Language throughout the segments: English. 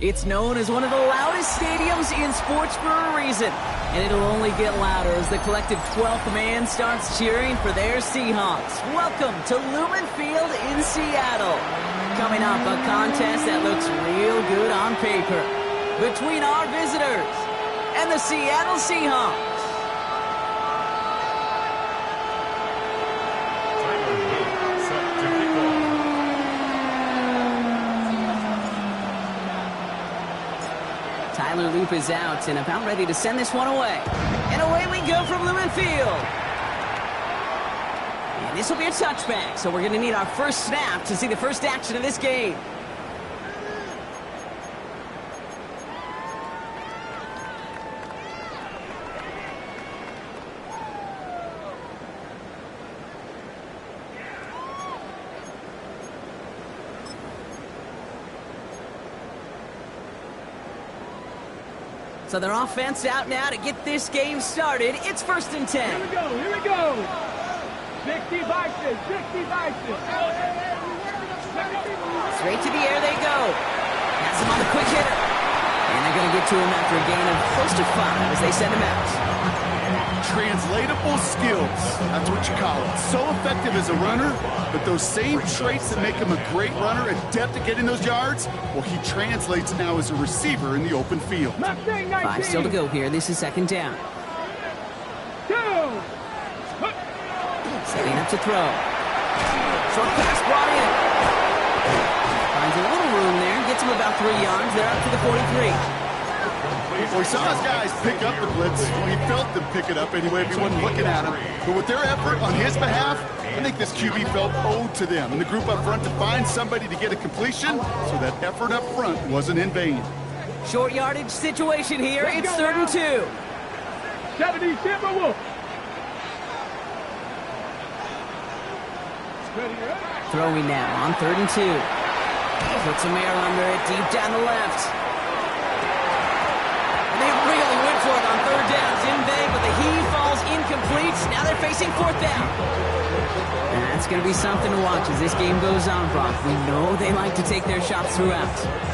It's known as one of the loudest stadiums in sports for a reason, and it'll only get louder as the collective 12th man starts cheering for their Seahawks. Welcome to Lumen Field in Seattle. Coming up, a contest that looks real good on paper between our visitors and the Seattle Seahawks. Tyler Loop is out and about ready to send this one away. And away we go from Lumen Field. And this will be a touchback, so we're going to need our first snap to see the first action of this game. So their offense out now to get this game started. It's 1st and 10. Here we go. 60 vices. Straight to the air they go. Has him on the quick hitter. And they're going to get to him after a gain of close to 5 as they send him out. Translatable skills. That's what you call it. So effective as a runner, but those same traits that make him a great runner, adept at getting those yards, well, he translates now as a receiver in the open field. 5 still to go here. This is 2nd down. Setting up to throw. Short pass brought in. Finds a little room there. Gets him about 3 yards. They're up to the 43. Well, he saw his guys pick up the blitz. Well, he felt them pick it up anyway if he wasn't looking at him. But with their effort on his behalf, I think this QB felt owed to them and the group up front to find somebody to get a completion, so that effort up front wasn't in vain. Short yardage situation here. It's 3rd and 2. 70 Timberwolves. Throwing now on 3rd and 2. Put some air under it, deep down the left. They really went for it on 3rd down. Didn't they? But the heave falls incomplete. Now they're facing 4th down. And that's going to be something to watch as this game goes on, Brock. We know they like to take their shots throughout.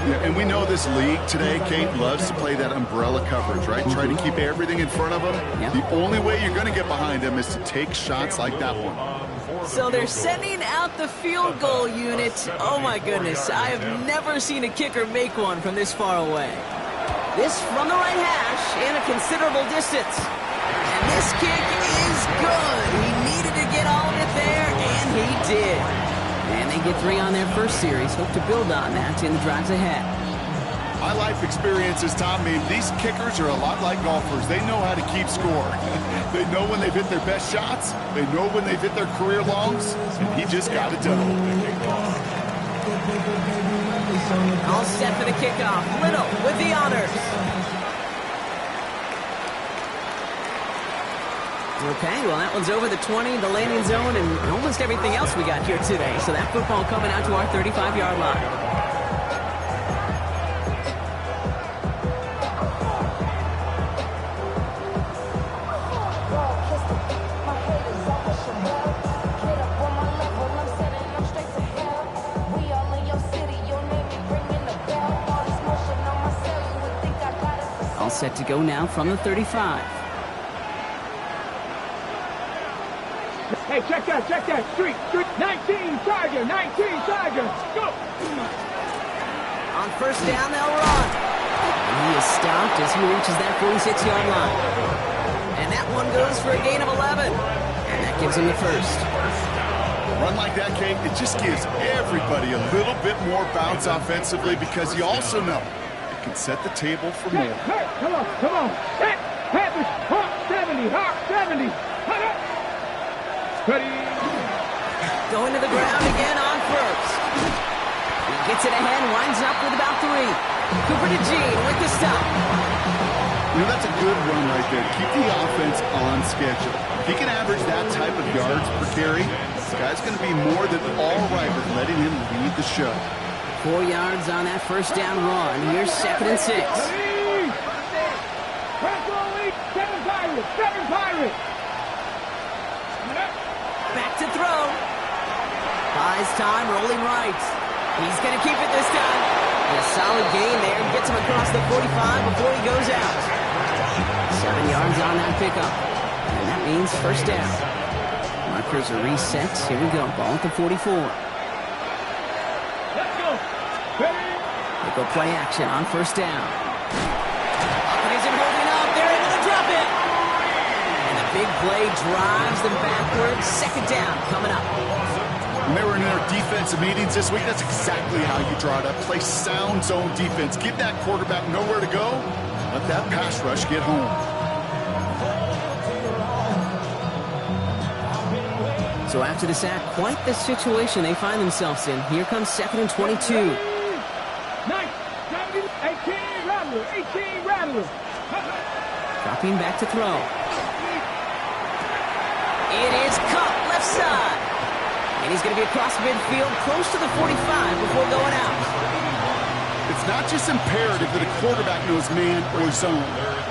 Yeah, and we know this league today, Kate, loves to play that umbrella coverage, right? Try to keep everything in front of them. Yep. The only way you're going to get behind them is to take shots like that one. So they're sending out the field goal unit. Oh, my goodness. I have never seen a kicker make one from this far away. This from the right hash in a considerable distance. And this kick is good. He needed to get all of it there, and he did. And they get 3 on their first series. Hope to build on that in the drives ahead. My life experience has taught me these kickers are a lot like golfers. They know how to keep score. They know when they've hit their best shots. They know when they've hit their career longs. And he just got it done. All set for the kickoff. Little with the honors. Okay, well, that one's over the 20, the landing zone, and almost everything else we got here today. So that football coming out to our 35-yard line. All set to go now from the 35. Hey, check that. Street. 19 Tiger, go. On 1st down, they'll run. And he is stopped as he reaches that 46-yard line. And that one goes for a gain of 11. And that gives him the first. Run like that, Kate, it just gives everybody a little bit more bounce offensively because you also know it can set the table for more. Hey, come on. Hey, Panthers, Hawk 70. Cut up. Ready. Going to the ground again on 1st. He gets it ahead, winds up with about 3. Cooper to Gene with the stop. You know, that's a good run right there. Keep the offense on schedule. If he can average that type of yards per carry, this guy's going to be more than all right with letting him lead the show. 4 yards on that first down run. Here's 2nd and 6. Seven Pirates. Back to throw. Buys time, rolling right. He's going to keep it this time. And a solid gain there. Gets him across the 45 before he goes out. 7 yards on that pickup. And that means first down. Markers are reset. Here we go. Ball at the 44. Let's go. Ready? They go play action on first down. Up isn't holding up. They're able to drop it. And the big play drives them backwards. 2nd down coming up. When they were in their defensive meetings this week, that's exactly how you draw it up. Play sound zone defense. Give that quarterback nowhere to go. Let that pass rush get home. So after the sack, quite the situation they find themselves in. Here comes 2nd and 22. 18 Rattler. 18 Rattler. Dropping back to throw. It is Cup left side. And he's going to be across midfield, close to the 45 before going out. It's not just imperative that a quarterback knows man or zone.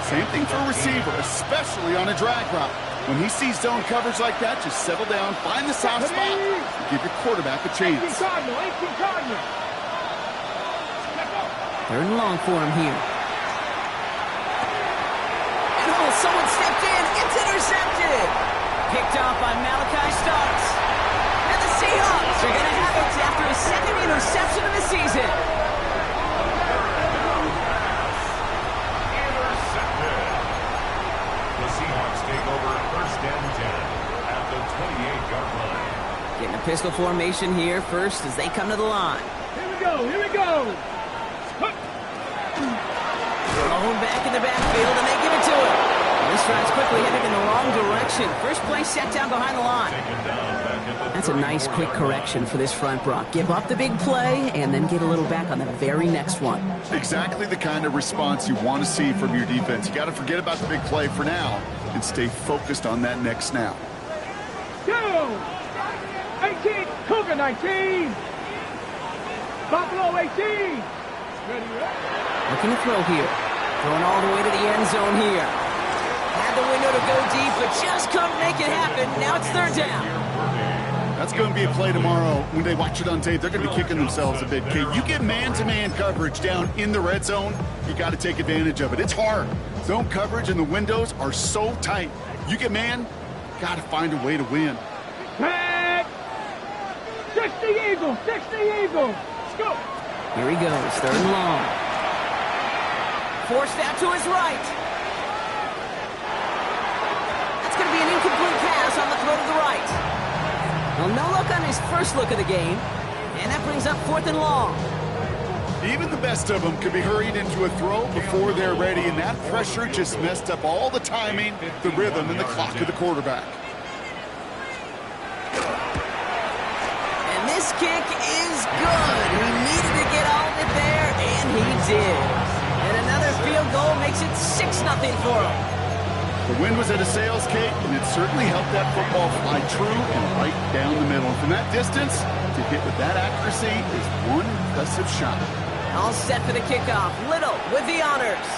Same thing for a receiver, especially on a drag route. When he sees zone coverage like that, just settle down, find the soft spot, and give your quarterback a chance. 18 Cardinal. 3rd and long for him here. And oh, someone stepped in. It's intercepted. Picked off by Malachi Starks. And the Seahawks are going to have it after his 2nd interception of the season. The Seahawks take over 1st and 10 at the 28-yard line. Getting a pistol formation here first as they come to the line. Here we go. Thrown back in the backfield, and they give it to him. And this drive's quickly headed in the wrong direction. First play set down behind the line. That's a nice quick correction for this front, Brock. Give up the big play, and then get a little back on the very next one. Exactly the kind of response you want to see from your defense. You got to forget about the big play for now and stay focused on that next snap. Go. 18 Cougar 19. Buffalo 18. Looking to throw here. Throwing all the way to the end zone here. Had the window to go deep, but just couldn't make it happen. Now it's 3rd down. That's going to be a play tomorrow. When they watch it on tape, they're going to be kicking themselves a bit. Okay, you get man-to-man coverage down in the red zone, you got to take advantage of it. It's hard. Zone coverage and the windows are so tight. You get man, got to find a way to win. Tag. 60 Eagles. Let's go. Here he goes, 3rd and long. Forced out to his right. That's going to be an incomplete pass on the throw to the right. Well, no look on his first look of the game. And that brings up 4th and long. Even the best of them could be hurried into a throw before they're ready, and that pressure just messed up all the timing, the rhythm, and the clock of the quarterback. And this kick is good. He needed to get all of it there, and he did. And another field goal makes it 6-0 for him. The wind was at a sales, Kate, and it certainly helped that football fly true and right down the middle. And from that distance, to hit with that accuracy is one impressive shot. All set for the kickoff. Little with the honors.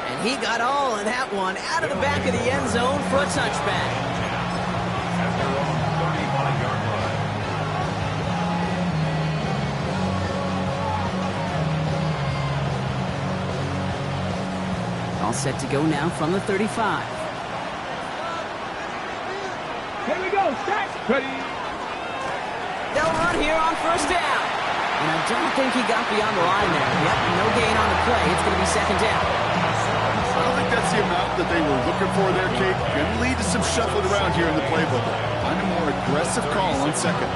And he got all of that one out of the back of the end zone for a touchback. At their own 31-yard line. All set to go now from the 35. Here we go. Set. Ready. They'll run here on first down. And I don't think he got beyond the line there. Yep, no gain on the play. It's going to be 2nd down. I don't think that's the amount that they were looking for there, Kate. Going to lead to some shuffling around here in the playbook. Find a more aggressive call on 2nd.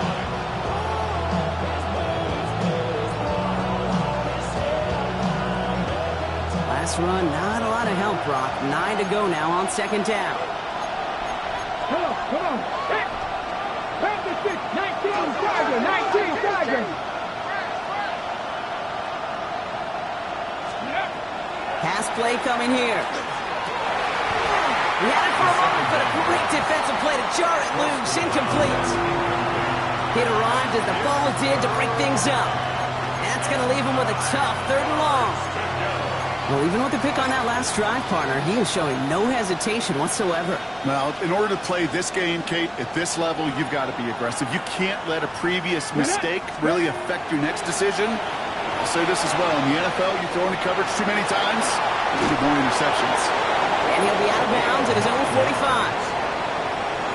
Last run, not a lot of help, Brock. 9 to go now on 2nd down. Come on. Hey. Pass the 6. 19 Tiger. play coming here. He had it for a moment, but a great defensive play to jar it loose. Incomplete. It arrived as the ball did to break things up. That's going to leave him with a tough 3rd and long. Well, even with the pick on that last drive, partner, he is showing no hesitation whatsoever. Now, in order to play this game, Kate, at this level, you've got to be aggressive. You can't let a previous mistake really affect your next decision. I'll say this as well. In the NFL, you throw into coverage too many times, you get more interceptions. And he'll be out of bounds at his own 45.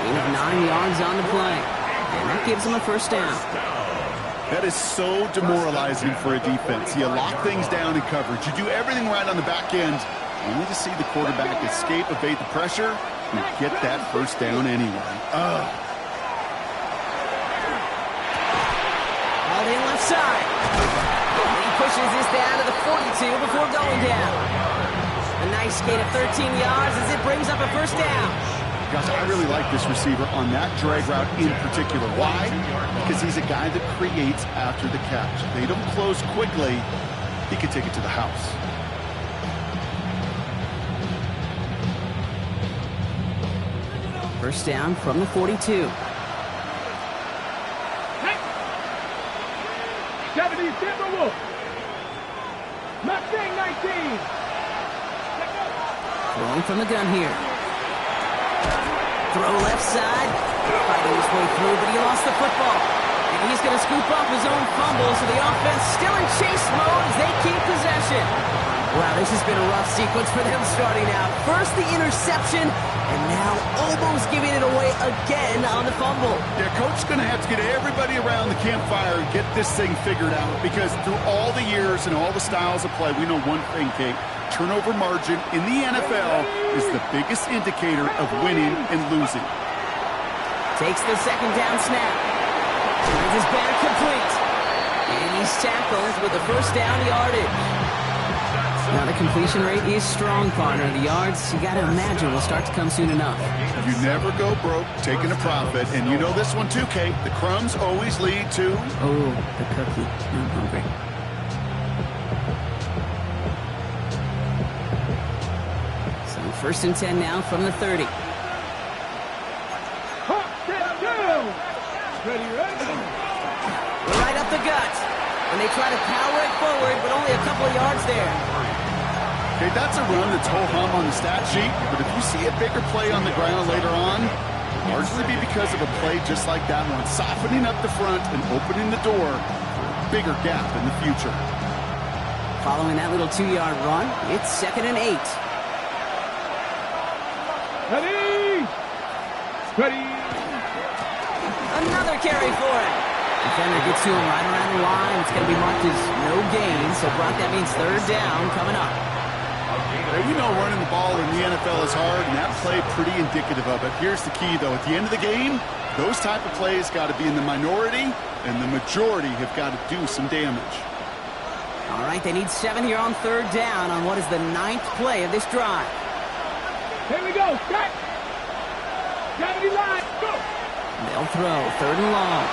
Gain of 9 yards on the play. And that gives him a 1st down. That is so demoralizing for a defense. You lock things down in coverage. You do everything right on the back end, only to see the quarterback escape, evade the pressure, and get that 1st down anyway. All in left side. He pushes this down to the 42 before going down. A nice gain of 13 yards as it brings up a 1st down. Gosh, I really like this receiver on that drag route in particular. Why? Because he's a guy that creates after the catch. If they don't close quickly, he could take it to the house. First down from the 42. 70 Timberwolves. Mustang 19. Throwing from the gun here. Throw left side. Fighting his way through, but he lost the football. And he's going to scoop up his own fumble, so the offense still in chase mode as they keep possession. Wow, this has been a rough sequence for them starting out. First the interception, and now almost giving it away again on the fumble. Yeah, coach's going to have to get everybody around the campfire and get this thing figured out, because through all the years and all the styles of play, we know one thing, Kate. Turnover margin in the NFL is the biggest indicator of winning and losing. Takes the 2nd down snap. Turns his back complete. And he's tackled with the 1st down yardage. Now the completion rate is strong, partner. The yards, you got to imagine, will start to come soon enough. You never go broke taking a profit. And you know this one too, Kate. The crumbs always lead to... Oh, the cookie. I'm hungry. So 1st and 10 now from the 30. Right up the gut. And they try to power it forward, but only a couple of yards there. Okay, that's a run that's ho-hum on the stat sheet, but if you see a bigger play on the ground later on, largely be because of a play just like that one, softening up the front and opening the door for a bigger gap in the future. Following that little 2-yard run, it's 2nd and 8. Ready! Ready! Another carry for him. Defender gets to him right around the line. It's going to be marked as no gain, so Brock, that means 3rd down coming up. Now, you know running the ball in the NFL is hard, and that play pretty indicative of it. Here's the key, though. At the end of the game, those type of plays got to be in the minority, and the majority have got to do some damage. All right, they need 7 here on 3rd down on what is the 9th play of this drive. Here we go. Set. 70 line. Go. They'll throw 3rd and long.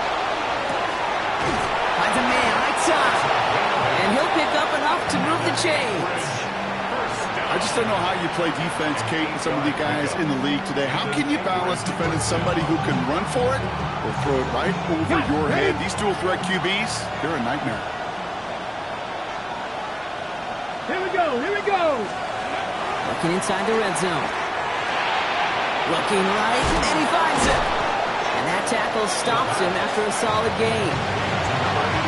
Finds a man right side. And he'll pick up enough to move the chains. I just don't know how you play defense, Kate, and some of the guys in the league today. How can you balance defending somebody who can run for it or throw it right over your head? These dual threat QBs, they're a nightmare. Here we go. Here we go. Looking inside the red zone. Looking right, and he finds it. And that tackle stops him after a solid gain.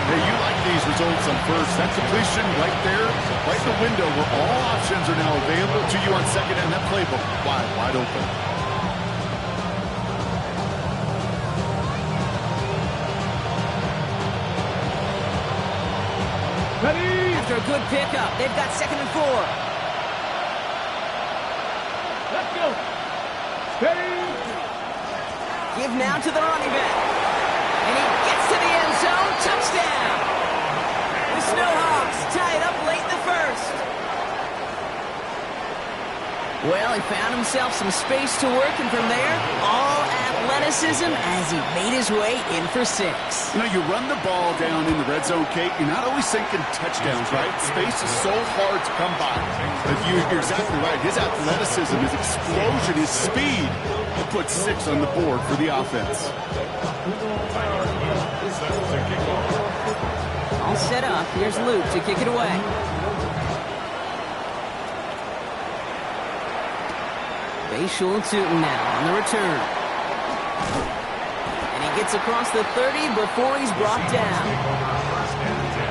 Hey, you like these results on first. That completion right there, right in the window where all options are now available to you on 2nd down. That playbook wide open. Ready? After a good pickup, they've got 2nd and 4. Let's go. Ready? Give now to the running back. And he gets to the end zone. Touchdown. The Snowhawks tie it up late in the 1st. Well, he found himself some space to work, and from there, all athleticism as he made his way in for 6. You know, you run the ball down in the red zone, Kate, you're not always thinking touchdowns, right? Space is so hard to come by. But you're exactly right. His athleticism, his explosion, his speed will put 6 on the board for the offense. All set up. Here's Luke to kick it away. Bayshul and Tootin now on the return. And he gets across the 30 before he's brought down. First and 10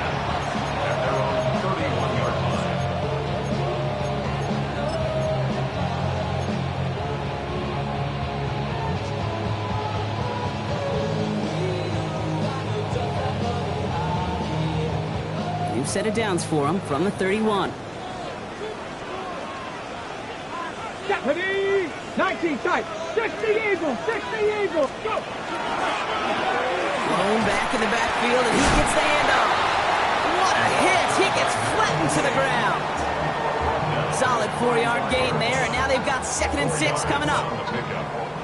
at their own 31-yard line. New set of downs for him from the 31. Ready? 19 tight. 60 Eagles. 60 Eagles. Go. Thrown back in the backfield, and he gets the handoff. What a hit. He gets flattened to the ground. Solid 4-yard gain there, and now they've got 2nd and 6 coming up.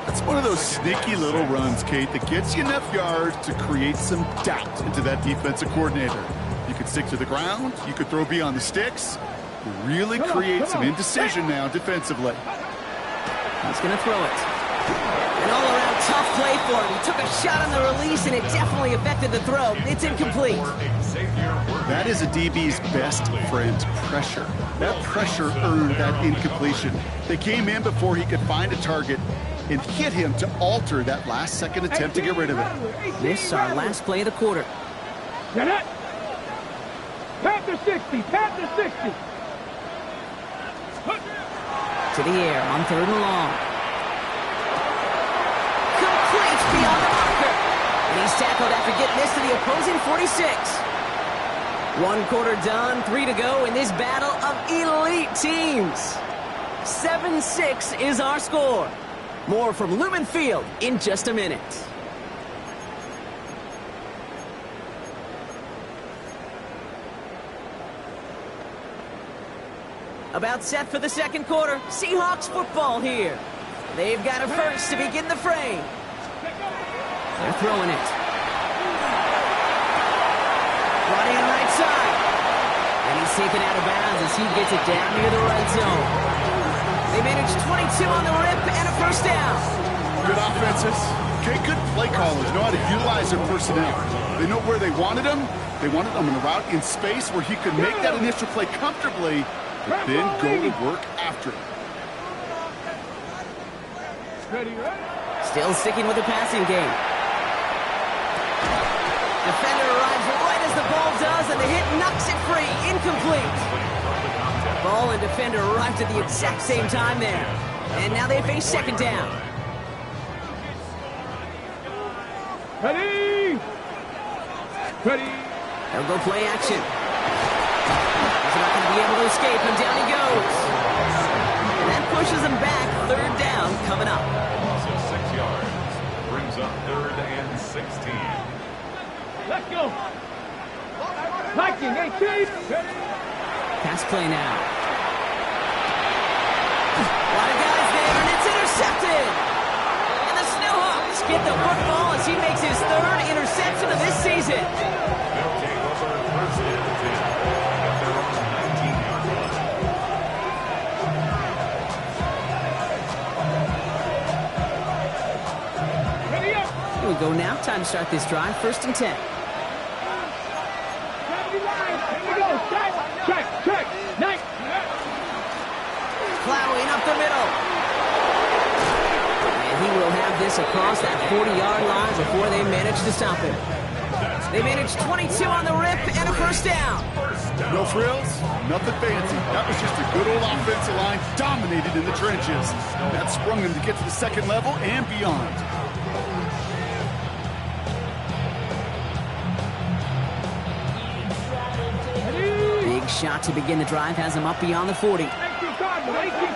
That's one of those sneaky little runs, Kate, that gets you enough yards to create some doubt into that defensive coordinator. You could stick to the ground. You could throw beyond the sticks. Really create some indecision now defensively. He's going to throw it. An all-around tough play for him. He took a shot on the release, and it definitely affected the throw. It's incomplete. That is a DB's best friend, pressure. That pressure earned that incompletion. They came in before he could find a target and hit him to alter that last-second attempt to get rid of it. This is our last play of the quarter. Get it. Panther 60. Panther 60. To the air on 3rd and long. Complete beyond the marker. And he's tackled after getting this to the opposing 46. 1 quarter done, 3 to go in this battle of elite teams. 7-6 is our score. More from Lumen Field in just a minute. About set for the 2nd quarter. Seahawks football here. They've got a first to begin the frame. They're throwing it. Running right side. And he's taken out of bounds as he gets it down near the red zone. They managed 22 on the rip and a first down. Good offenses. Okay, good play callers know how to utilize their personnel. They know where they wanted him. They wanted him in a route in space where he could make that initial play comfortably, but then go to work after it. Still sticking with the passing game. Defender arrives right as the ball does, and the hit knocks it free. Incomplete. Ball and defender arrived at the exact same time there. And now they face 2nd down. Ready? Ready? They'll go play action. He's not going to be able to escape, and down he goes. And that pushes him back. 3rd down coming up. Loss of 6 yards. Brings up 3rd and 16. Let's go. Viking 18. Pass play now. A lot of guys there, and it's intercepted. And the Seahawks get the football as he makes his 3rd interception of this season. They'll take over 1st and 10 at their own 19-yard line. Ready up. Here we go now. Time to start this drive. 1st and 10. Check. Nice. Plowing up the middle. And he will have this across that 40-yard line before they manage to stop him. They managed 22 on the rip and a first down. No frills, nothing fancy. That was just a good old offensive line dominated in the trenches. That sprung them to get to the 2nd level and beyond. Big shot to begin the drive has him up beyond the 40. 18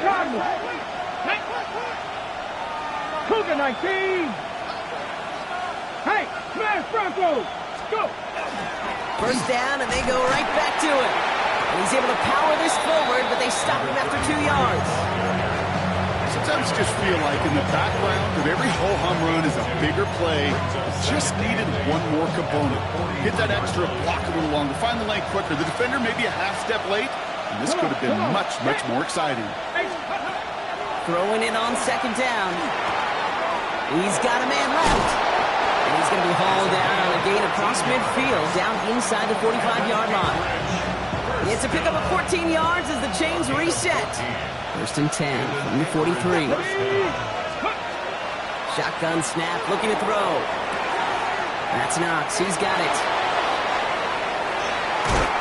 Cardinals. Cougar 19. Hey, smash Broncos. Go. First down, and they go right back to it. And he's able to power this forward, but they stop him after 2 yards. So Sometimes just feel like in the background of every ho-hum run is a bigger play. Just needed one more component. Hit that extra block a little longer. Find the lane quicker. The defender may be a half step late, and this could have been much, much more exciting. Throwing it on second down. He's got a man left. And he's going to be hauled down on a gain across midfield, down inside the 45-yard line. It's a pickup of 14 yards as the chains reset. First and 10 from the 43. Shotgun snap, looking to throw. That's Knox. He's got it.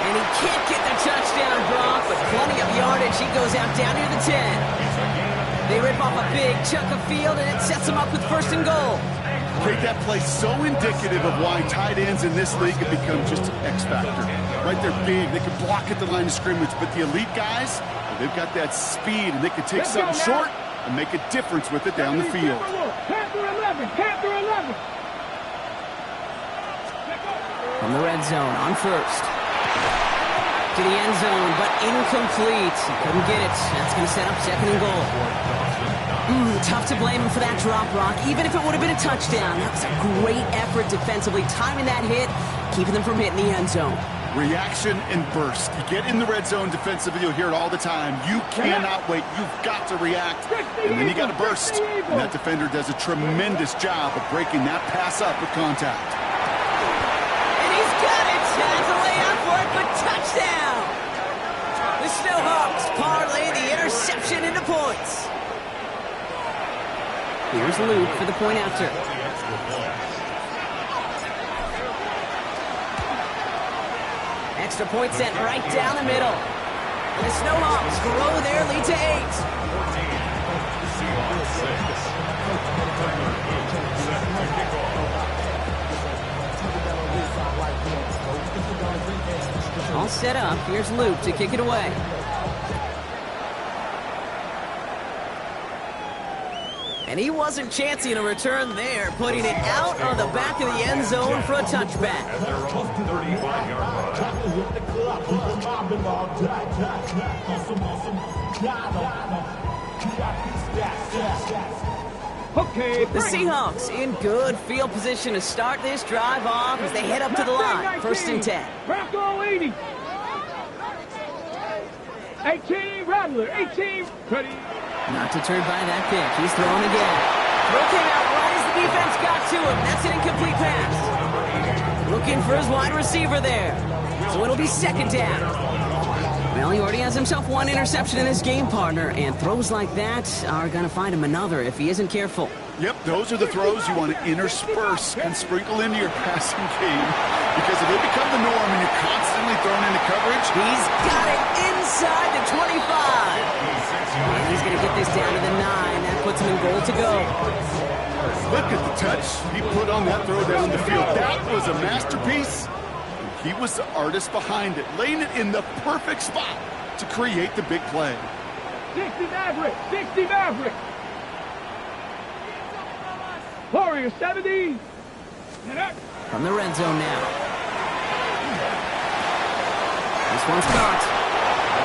And he can't get the touchdown, Brock, but plenty of yardage. He goes out down near the 10. They rip off a big chunk of field, and it sets them up with first and goal. Great, that play so indicative of why tight ends in this league have become just an X factor. Right, they're big, they can block at the line of scrimmage, but the elite guys, they've got that speed, and they can take something short and make a difference with it down the field. Panther 11, Panther 11. From the red zone on first. To the end zone, but incomplete. Couldn't get it. That's going to set up second and goal. Tough to blame him for that drop, Rock. Even if it would have been a touchdown, that was a great effort defensively, timing that hit, keeping them from hitting the end zone. Reaction and burst. You get in the red zone defensively, you'll hear it all the time. You cannot wait. You've got to react, and then you got to burst. And that defender does a tremendous job of breaking that pass up with contact. And he's got it. Has a layout for it, but touchdown. The Seahawks parlay the interception into points. Here's Luke for the point after. Extra point sent right down the middle. And the Seahawks grow their lead to 8. All set up. Here's Luke to kick it away. And he wasn't chancing a return there, putting it out on the back of the end zone for a touchback. At their own 35-yard line. Okay, The Seahawks in good field position to start this drive off as they head up to the line. First and 10. Bronco 80. 18, Rattler, 18, ready. Not deterred by that pick. He's throwing again. Throw came out right as the defense got to him. That's an incomplete pass. Looking for his wide receiver there. So it'll be second down. Well, he already has himself one interception in his game, partner, and throws like that are going to find him another if he isn't careful. Yep, those are the throws you want to intersperse and sprinkle into your passing game, because if they become the norm and you're constantly thrown into coverage, He's got it inside the 25. And he's going to get this down to the 9. That puts him in goal to go. look at the touch he put on that throw down the field. That was a masterpiece. He was the artist behind it, laying it in the perfect spot to create the big play. 60 Maverick, 60 Maverick. Warrior 70. From the red zone now. This one's caught.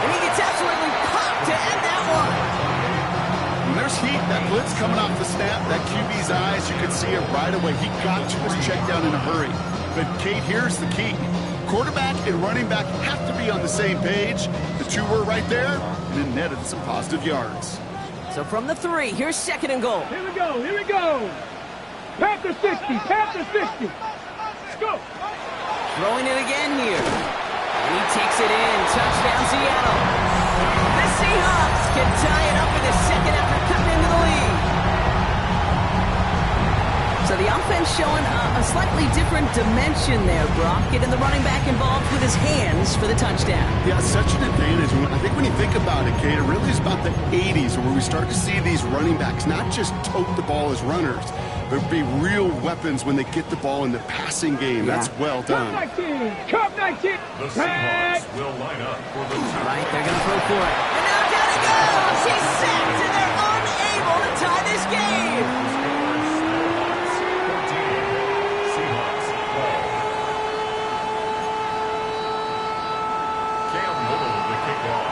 And he gets absolutely popped to end that one. When there's heat, that blitz coming off the snap, that QB's eyes, you could see it right away. He got to his check down in a hurry. But, Kate, here's the key. Quarterback and running back have to be on the same page. The two were right there, and it netted some positive yards. So from the 3, here's second and goal. Here we go, here we go. Panther 60, Panther 50. Let's go. Throwing it again here. And he takes it in. Touchdown, Seattle. The Seahawks can tie it up in the second after cutting into the lead. So the offense showing a slightly different dimension there, Brock. Getting the running back involved with his hands for the touchdown. Yeah, such an advantage. I think when you think about it, Kate, it really is about the 80s where we start to see these running backs not just tote the ball as runners, but be real weapons when they get the ball in the passing game. Yeah. That's well done. Cup 19, Cup 19. The Seahawks will line up for the Right, they're going to throw for it. And now down he goes! He's sacked, and they're unable to tie this game! Cam Little, the kickoff.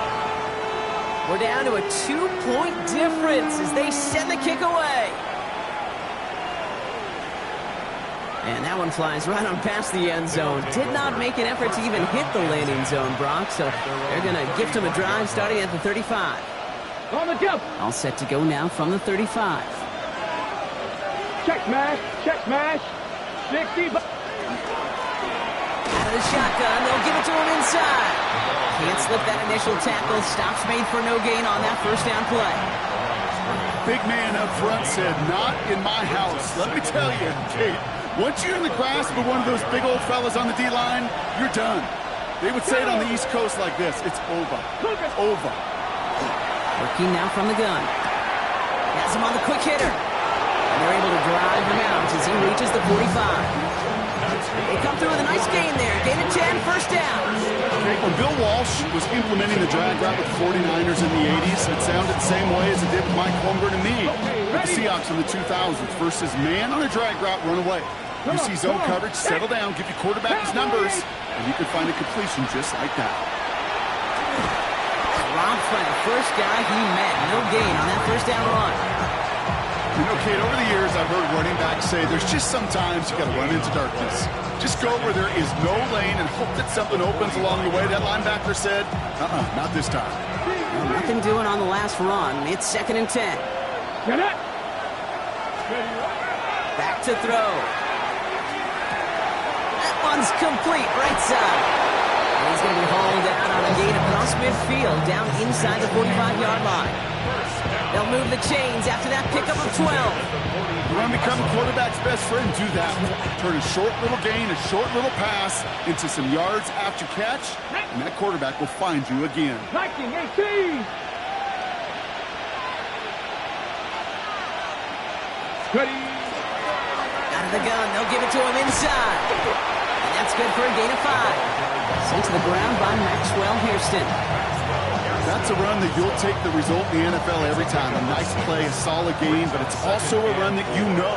We're down to to a 2-point difference as they send the kick away. And that one flies right on past the end zone. Did not make an effort to even hit the landing zone, Brock, so they're going to gift him a drive starting at the 35. On the jump. All set to go now from the 35. Check smash. Check smash. 60. Out of the shotgun, they'll give it to him inside. Can't slip that initial tackle. Stops made for no gain on that first down play. Big man up front said, not in my house. Let me tell you, Kate, once you're in the grasp of one of those big old fellas on the D-line, you're done. They would say it on the East Coast like this, it's over. Over. Working now from the gun. Has him on the quick hitter. And they're able to drive him out as he reaches the 45. They come through with a nice gain there. Gain of 10, first down. Okay, when Bill Walsh was implementing the drag route with the 49ers in the 80s, it sounded the same way as it did with Mike Holmgren and me with the Seahawks in the 2000s versus man on a drag route, run away. You see zone coverage, settle down, give your quarterback his numbers, and you can find a completion just like that. Robbed by the first guy he met. No gain on that first down run. You know, Kate, over the years, I've heard running backs say there's just sometimes you got to run into darkness. Just go where there is no lane and hope that something opens along the way. That linebacker said, not this time. Well, nothing doing on the last run. It's 2nd and 10. Back to throw. That one's complete, right side. And he's going to be hauled out on a gain across midfield, down inside the 45-yard line. They'll move the chains after that pickup of 12. You want to become a quarterback's best friend? Do that. Turn a short little gain, a short little pass into some yards after catch, and that quarterback will find you again. 19-18. Ready. Out of the gun, they'll give it to him inside. And that's good for a gain of 5. Sent to the ground by Maxwell Hairston. That's a run that you'll take the result in the NFL every time. A nice play, a solid game, but it's also a run that you know,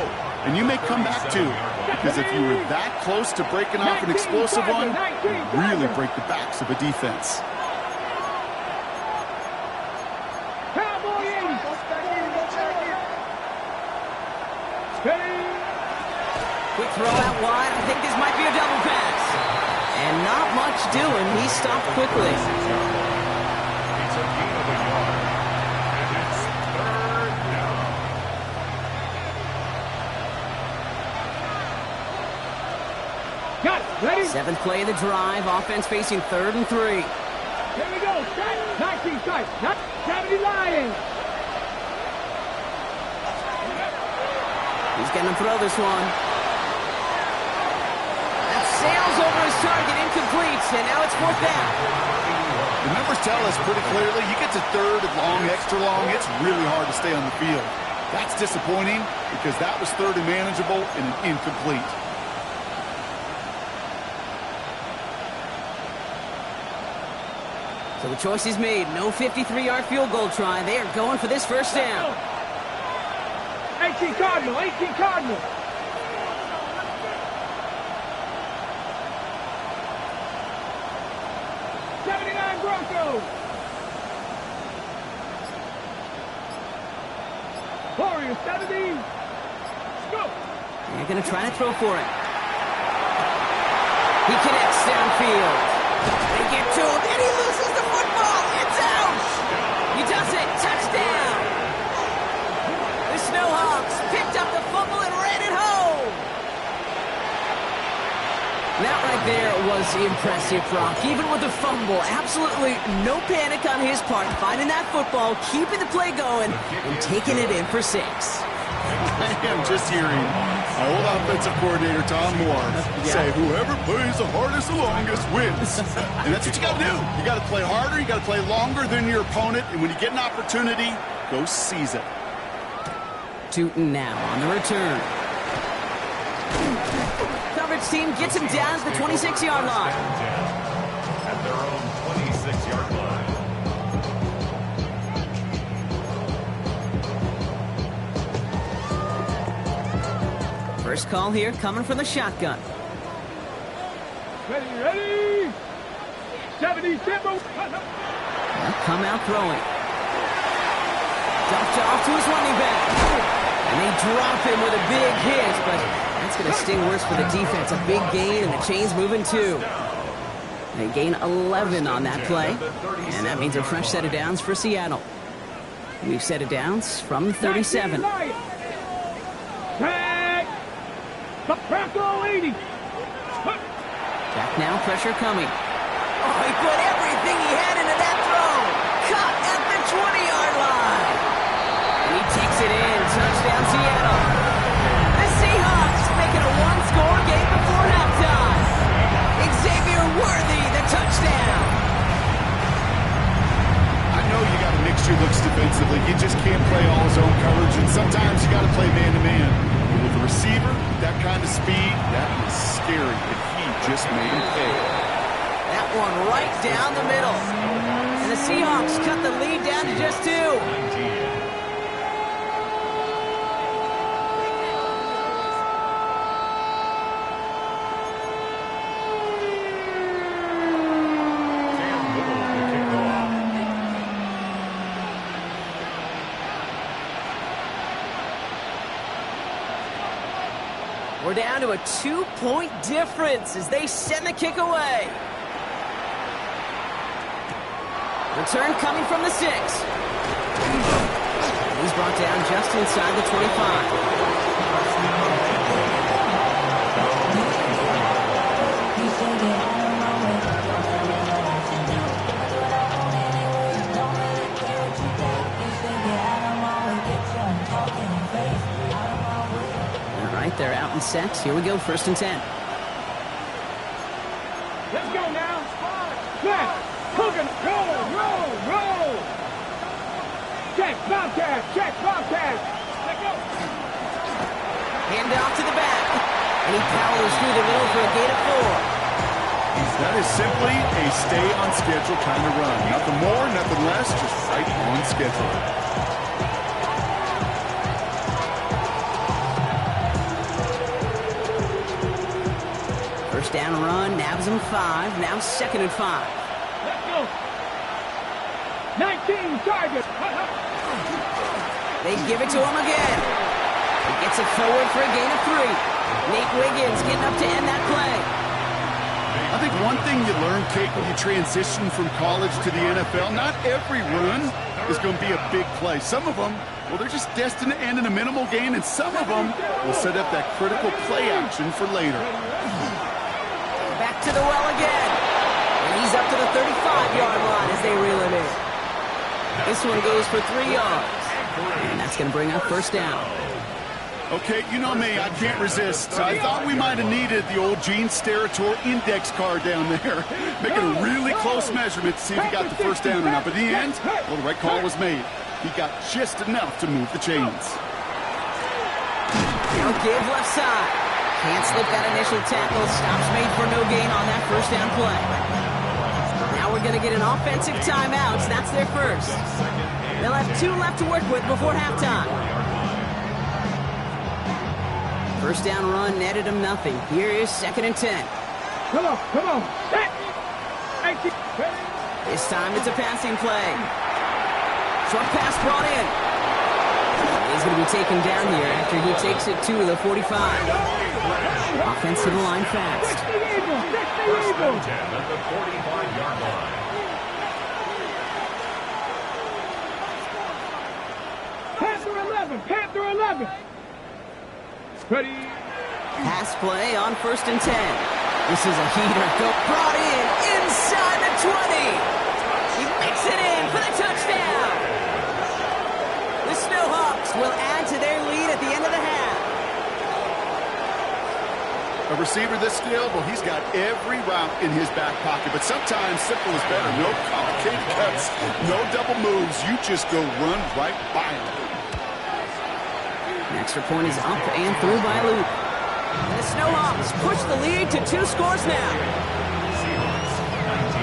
and you may come back to, because if you were that close to breaking off an explosive one, you really break the backs of a defense. Quick throw out wide. I think this might be a double pass. And not much doing. He stopped quickly. Got it. Ready? 7th play of the drive. Offense facing 3rd and 3. Here we go. 19 strikes. 70 Lions. He's going to throw this one. That sails over his target, incomplete, and now it's 4th down. The numbers tell us pretty clearly, you get to 3rd and long, extra long, it's really hard to stay on the field. That's disappointing because that was 3rd and manageable and an incomplete. So the choice is made. No 53-yard field goal try. They are going for this first down. 18 Cardinal. 18 Cardinal. Broncos. Warriors 70. Go. They're going to try to throw for it. He connects downfield. They get to him, and he loses the football. It's out. He does it. Touchdown. The Snowhawks picked up the fumble and ran it home. That right there was impressive, Brock. Even with the fumble, absolutely no panic on his part. Finding that football, keeping the play going, and taking it in for 6. I am just hearing my old offensive coordinator, Tom Moore, say, whoever plays the hardest the longest wins. And that's what you got to do. You got to play harder. You got to play longer than your opponent. And when you get an opportunity, go seize it. Tootin now on the return. Coverage team gets him down to the 26-yard line. At their own 26-yard line. First call here coming from the shotgun. Ready. 70 tempo. They'll come out throwing. Dumped off to his running back. And they drop him with a big hit, but that's going to sting worse for the defense. A big gain, and the chain's moving too. They gain 11 on that play, and that means a fresh set of downs for Seattle. We've set of downs from 37. Tag! The Bronco 80! Back now, pressure coming. Oh, he put everything he had into that throw. Caught at the 20-yard line. And he takes it in. Touchdown, Seattle. The Seahawks making a one-score game before halftime. Xavier Worthy, the touchdown. I know you got to mix your looks defensively. You just can't play all his own coverage, and sometimes you got to play man-to-man. But with a receiver, that kind of speed, that is scary, and he just made him pay. That one right down the middle. And the Seahawks cut the lead down to just 2. We're down to a 2-point difference as they send the kick away. Return coming from the 6. He's brought down just inside the 25. They're out and set. Here we go, 1st and 10. Let's go now. Snap. Cooking. Roll. Check, Bobcat. Let's go. Hand off to the back. And he powers through the middle for a gain of 4. That is simply a stay-on-schedule kind of run. Nothing more, nothing less, just right on schedule. First down run, nabs him 5. Now 2nd and 5. Let's go. 19 targets. They give it to him again. He gets it forward for a gain of 3. Nate Wiggins getting up to end that play. I think one thing you learn, Kate, when you transition from college to the NFL, not every run is going to be a big play. Some of them, well, they're just destined to end in a minimal gain, and some of them will set up that critical play action for later. Back to the well again. And he's up to the 35-yard line as they reel him in. This one goes for 3 yards. And that's going to bring up 1st down. Okay, you know me, I can't resist. I thought we might have needed the old Gene Steratore index card down there. Making a really close measurement to see if he got the 1st down or not. But in the end, well, the right call was made. He got just enough to move the chains. Now give left side. Can't slip that initial tackle. Stops made for no gain on that 1st down play. Now we're going to get an offensive timeout. That's their first. They'll have 2 left to work with before halftime. 1st down run netted him nothing. Here is 2nd and 10. Come on. This time it's a passing play. Short pass brought in. He's going to be taken down here after he takes it to the 45. Offensive line fast. 1st and 10 at the 45-yard line. Panther 11. Ready. Pass play on 1st and 10. This is a heater. Brought in inside the 20. He makes it in for the touchdown. The Snowhawks will add to their lead at the end of the half. A receiver this skilled, well, he's got every route in his back pocket. But sometimes simple is better. No complicated cuts, no double moves. You just go run right by him. An extra point is up and through by Luke. And the Snowhawks push the lead to 2 scores now. Seahawks 19.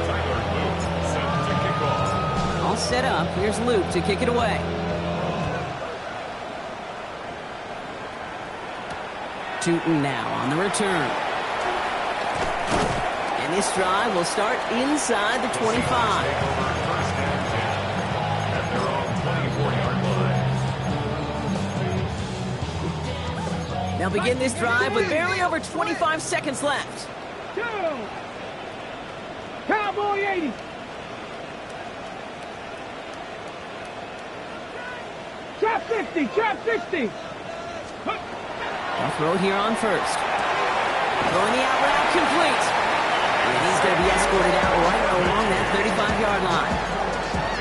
Tyler Luke set to kick off. All set up. Here's Luke to kick it away. Tootin now on the return. And this drive will start inside the 25. They'll begin this drive with barely over 25 seconds left. Go! Cowboy 80. Trap 60, trap 60. They'll throw here on first. Throwing the out route complete. And he's going to be escorted out right along that 35-yard line.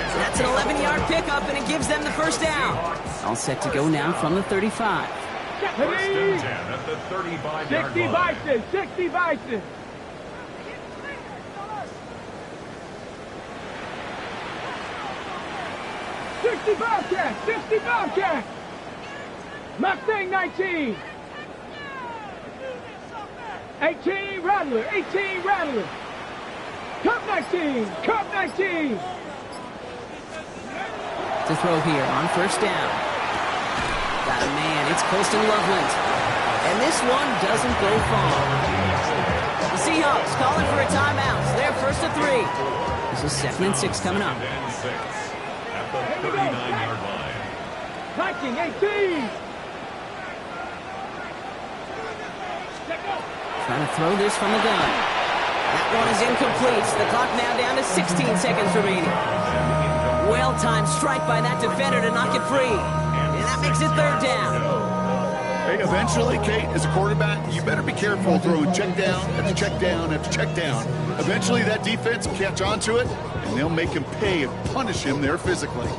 So that's an 11-yard pickup, and it gives them the first down. All set to go now from the 35. First and 10 at the 35-yard 60 line. Bison, 60 Bison. Bobcat, 60 Bobcat. Mustang 19. 18 Rattler, 18 Rattler. Cup 19, Cup 19. To throw here on first down. Got a man, it's Colston Loveland. And this one doesn't go far. The Seahawks calling for a timeout. So they're first to 3. This is 2nd and 6 coming up. Second and 6 at the 39-yard line. Viking 18. Trying to throw this from the gun. That one is incomplete. The clock now down to 16 seconds remaining. Well-timed strike by that defender to knock it free. And that makes it 3rd down. Hey, eventually, Kate, as a quarterback, you better be careful throwing check down after check down after check down. Eventually, that defense will catch on to it, and they'll make him pay and punish him there physically.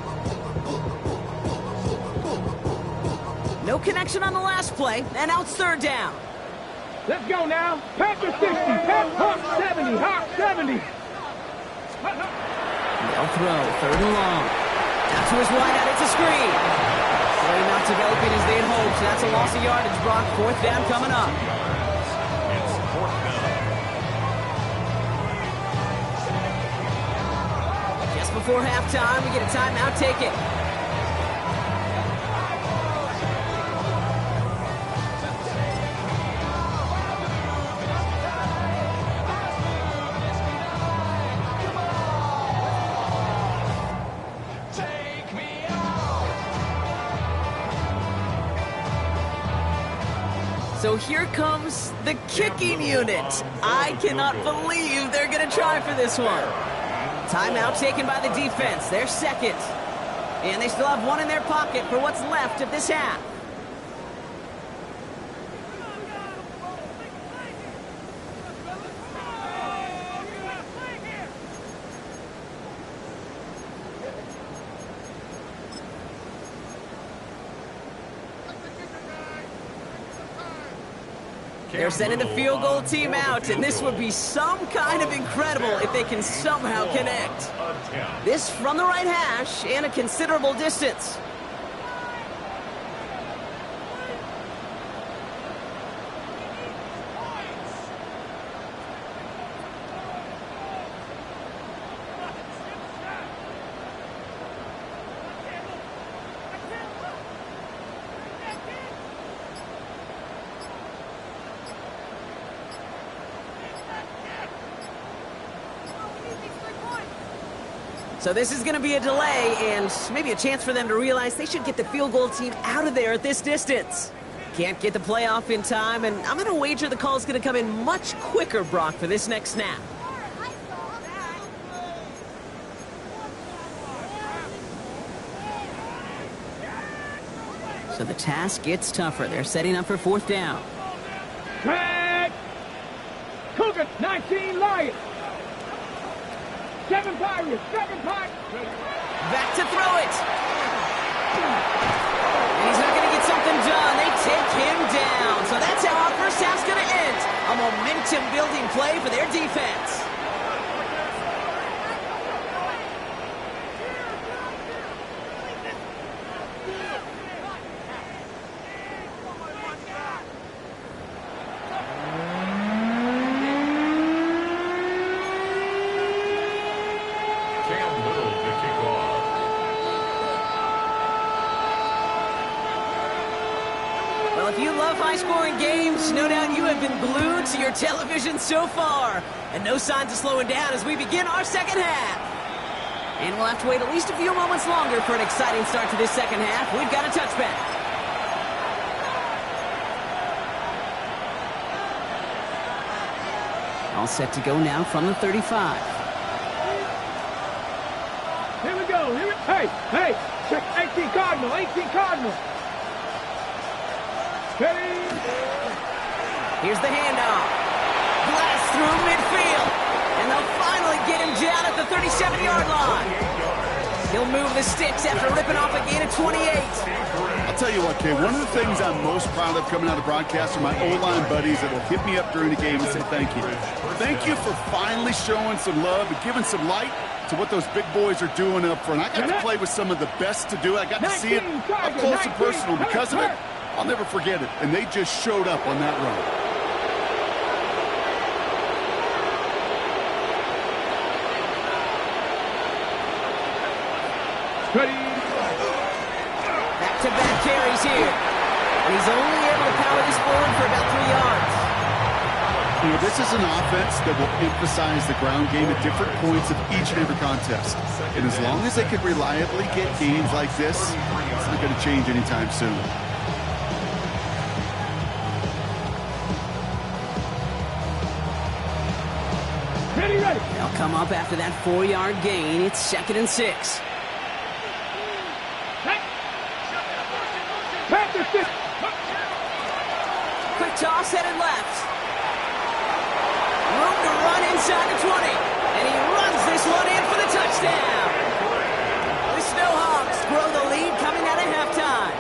No connection on the last play, and now it's 3rd down. Let's go now. Panther 60, Hawk 70, Hawk 70. They'll throw, 3rd and long. Out to his wide out, it's a screen. Play not developing as they'd hoped, so that's a loss of yardage, Brock. 4th down coming up. It's 4th down. Just before halftime, we get a timeout taken. So here comes the kicking unit. I cannot believe they're going to try for this one. Timeout taken by the defense. They're 2nd. And they still have one in their pocket for what's left of this half. They're sending the field goal team out, and this would be some kind of incredible if they can somehow connect. This from the right hash and a considerable distance. So this is going to be a delay and maybe a chance for them to realize they should get the field goal team out of there at this distance. Can't get the playoff in time, and I'm going to wager the call is going to come in much quicker, Brock, for this next snap. So the task gets tougher. They're setting up for 4th down. Track! Cougar 19 Lions. 7 Pirates, 7 Pirates. Back to throw it. And he's not going to get something done. They take him down. So that's how our first half's going to end. A momentum-building play for their defense. If you love high-scoring games, no doubt you have been glued to your television so far. And no signs of slowing down as we begin our second half. And we'll have to wait at least a few moments longer for an exciting start to this second half. We've got a touchback. All set to go now from the 35. Here we go. Hey, check 18 Cardinal, 18 Cardinal. Ready? Here's the handoff. Blast through midfield. And they'll finally get him down at the 37-yard line. He'll move the sticks after ripping off a gain of 28. I'll tell you what, Kay, one of the things I'm most proud of coming out of broadcast are my O-line buddies that will hit me up during the game and say thank you. Thank you for finally showing some love and giving some light to what those big boys are doing up front. I got to play with some of the best to do it. I got to see it up close and personal. Because of it, I'll never forget it. And they just showed up on that run. Ready? Back-to-back carries here. And he's only able to power this forward for about 3 yards. You know, this is an offense that will emphasize the ground game at different points of each and every contest. And as long as they can reliably get games like this, it's not going to change anytime soon. Ready. They'll come up after that 4-yard gain. It's 2nd and 6. Quick toss headed left. Room to run inside the 20. And he runs this one in for the touchdown. The Seahawks grow the lead coming out of halftime.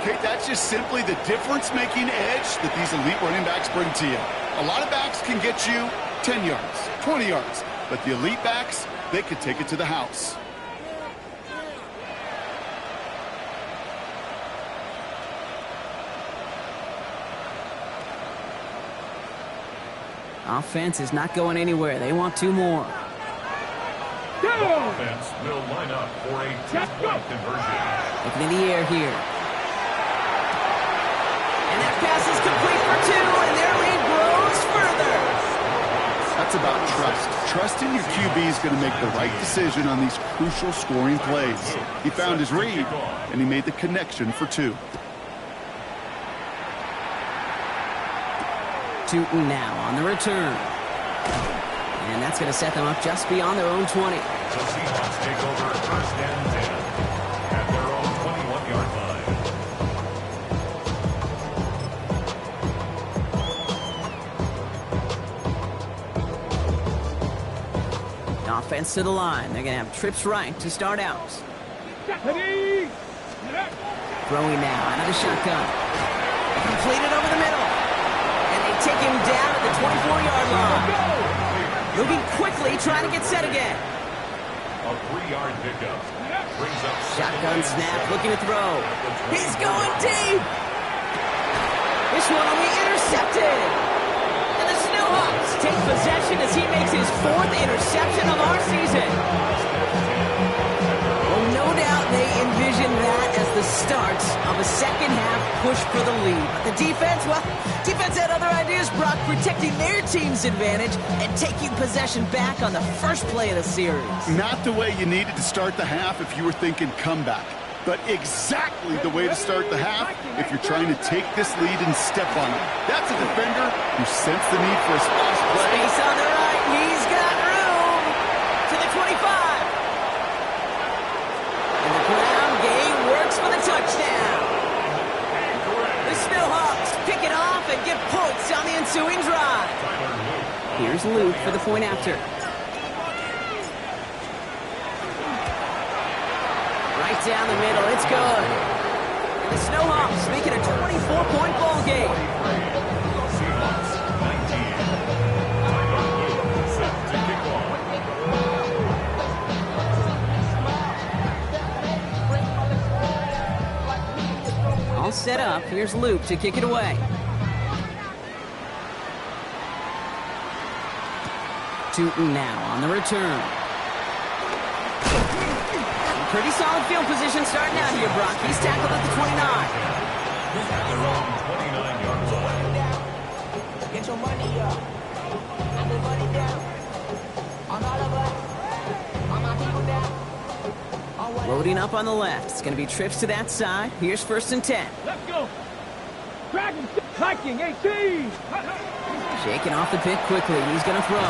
Okay, that's just simply the difference-making edge that these elite running backs bring to you. A lot of backs can get you 10 yards, 20 yards. But the elite backs, they can take it to the house. Offense is not going anywhere. They want 2 more. Offense will line up for a 2-point conversion. Looking in the air here. And that pass is complete for 2, and their lead grows further. That's about trust. Trusting your QB is going to make the right decision on these crucial scoring plays. He found his read, and he made the connection for 2. Tootin now on the return. And that's going to set them up just beyond their own 20. The Seahawks take over 1st and 10 at their own 21-yard line. Offense to the line. They're going to have trips right to start out. Ready? Throwing now out of the shotgun. Completed over the middle. Take him down at the 24-yard line. Moving quickly, trying to get set again. A 3-yard pickup. Brings up Shotgun snap, looking to throw. He's going deep. This one will be intercepted. And the Seahawks take possession as he makes his 4th interception of our season. Well, no doubt they envision that as the start of a second-half push for the lead. But the defense, well, defense had other ideas, Brock, protecting their team's advantage and taking possession back on the first play of the series. Not the way you needed to start the half if you were thinking comeback, but exactly the way to start the half if you're trying to take this lead and step on it. That's a defender who sensed the need for a splash play. Space on the right. He's got room to the 25. And the ground game works for the touchdown. The Seahawks pick it off and get points on the ensuing drive. Here's Luke for the point after. Right down the middle, it's good. And the Seahawks make it a 24-point ball game. Seahawks 19. Tyler Luke set to kick off. All set up. Here's Luke to kick it away. Tootin now on the return. Pretty solid field position starting out here, Brock. He's tackled at the 29. Their own 29-yard line. Get your money up. And the money down. On all of us. On my people down. Loading up on the left. It's going to be trips to that side. Here's 1st and 10. Let's go. Drive. Hiking 18. Shaking off the pick quickly. He's going to throw.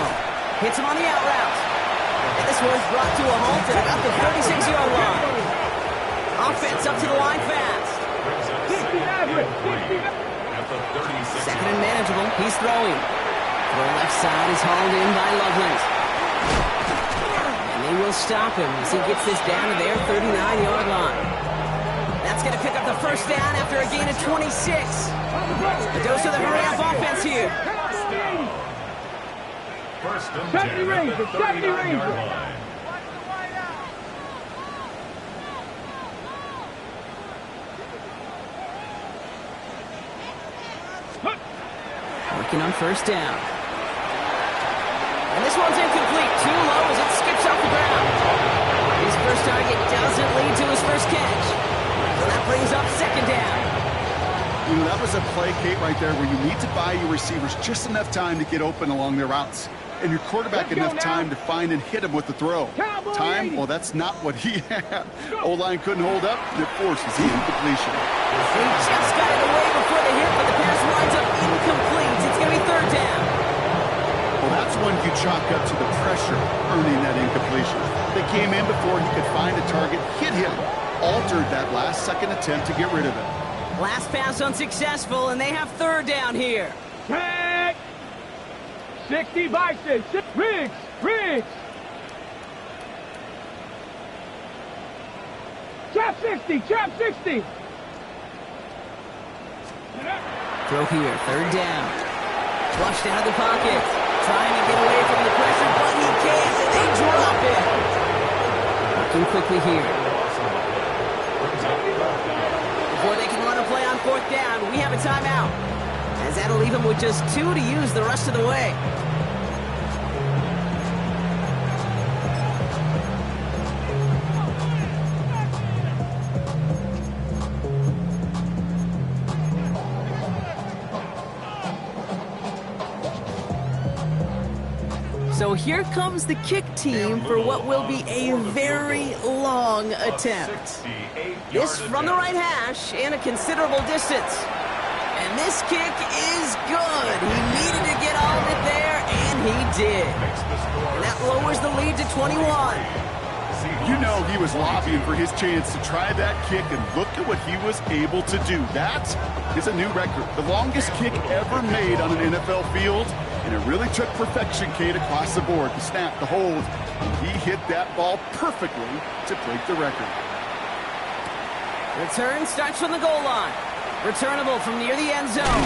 Hits him on the out route. And this one's brought to a halt at about the 36-yard line. Offense up to the line fast. 60 average. 60. Second and manageable. He's throwing. Throw left side is hauled in by Loveland. And they will stop him as he gets this down to their 39-yard line. That's going to pick up the first down after a gain of 26. A dose of the hurry-up offense here. First and 70 10 at Rangers, the 70 39-yard Rangers. line. Working on first down. And this one's incomplete. Too low as it skips off the ground. His first target doesn't lead to his first catch. So that brings up second down. You know, that was a play, Kate, right there, where you need to buy your receivers just enough time to get open along their routes. And your quarterback enough time to find and hit him with the throw. Time? Well, that's not what he had. O-line couldn't hold up, and it forces the incompletion. He just got it away before the hit, but the pass winds up incomplete. It's going to be third down. Well, that's one you chalk up to the pressure earning that incompletion. They came in before he could find a target, hit him, altered that last-second attempt to get rid of it. Last pass unsuccessful, and they have third down here. Tag. 60 Bison. Riggs. Trap 60. Throw here, third down. Flushed out of the pocket. Trying to get away from the pressure, but he can't, and they drop it. Working quickly here. Before they can run a play on fourth down, we have a timeout. As that'll leave him with just 2 to use the rest of the way. So here comes the kick team for what will be a very long attempt. This from the right hash and a considerable distance. And this kick is good. He needed to get all of it there, and he did. And that lowers the lead to 21. You know he was lobbying for his chance to try that kick, and look at what he was able to do. That is a new record. The longest kick ever made on an NFL field. And it really took perfection, Kate, across the board. The snap, the hold. He hit that ball perfectly to break the record. Return starts from the goal line. Returnable from near the end zone.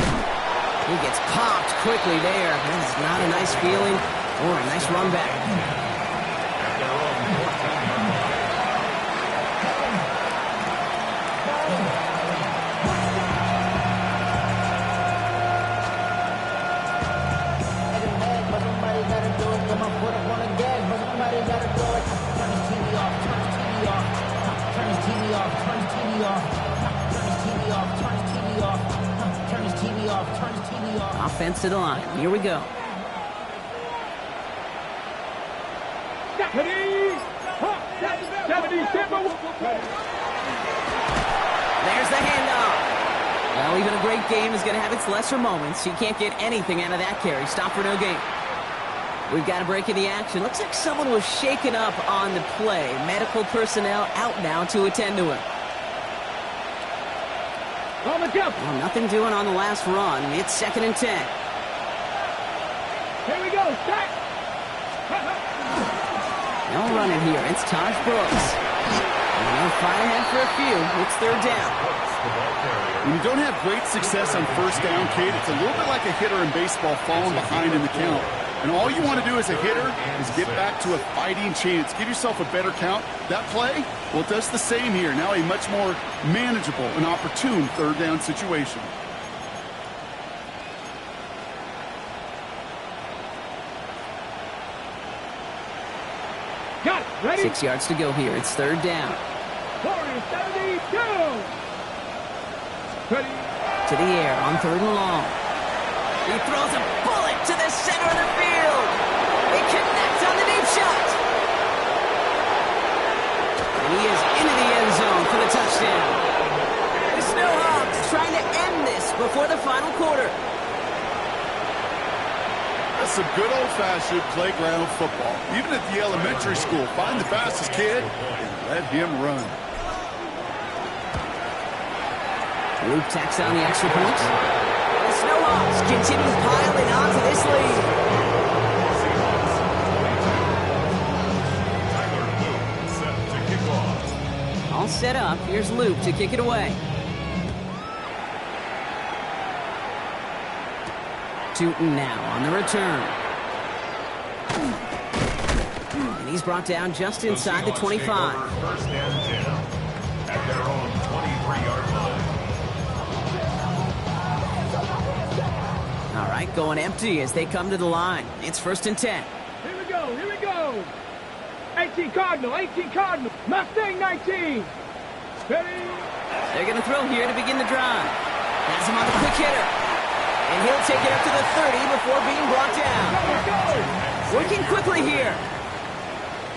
He gets popped quickly there. This is not a nice feeling or a nice run back. Offense to the line. Here we go. There's the handoff. Well, even a great game is going to have its lesser moments. You can't get anything out of that carry. Stop for no gain. We've got a break in the action. Looks like someone was shaken up on the play. Medical personnel out now to attend to him. Well, nothing doing on the last run. It's 2nd and 10. Here we go. Start. No running here. It's Taj Brooks. And they'll fight ahead for a few. It's third down. When you don't have great success on first down, Kate, it's a little bit like a hitter in baseball falling behind in the count. And all you want to do as a hitter is get back to a fighting chance. Give yourself a better count. That play, well, it does the same here. Now a much more manageable and opportune third down situation. Got it. Ready? 6 yards to go here. It's third down. 40-72. Ready? To the air on third and long. He throws a bullet to the center of the field. They connect on the deep shot. And he is into the end zone for the touchdown. The Snowhawks trying to end this before the final quarter. That's some good old-fashioned playground football. Even at the elementary school, find the fastest kid and let him run. Luke tacks on the extra point. The Seahawks continue piling on to this lead. Seahawks 22. Tyler Luke set to kick off. All set up. Here's Luke to kick it away. Tootin now on the return. And he's brought down just inside the 25. First and 10 at their own 23-yard line. All right, going empty as they come to the line. It's 1st and 10. Here we go, here we go. 18 Cardinal, 18 Cardinal. Mustang 19. Ready? They're going to throw here to begin the drive. Has him on the quick hitter. And he'll take it up to the 30 before being brought down. Go, Working quickly here.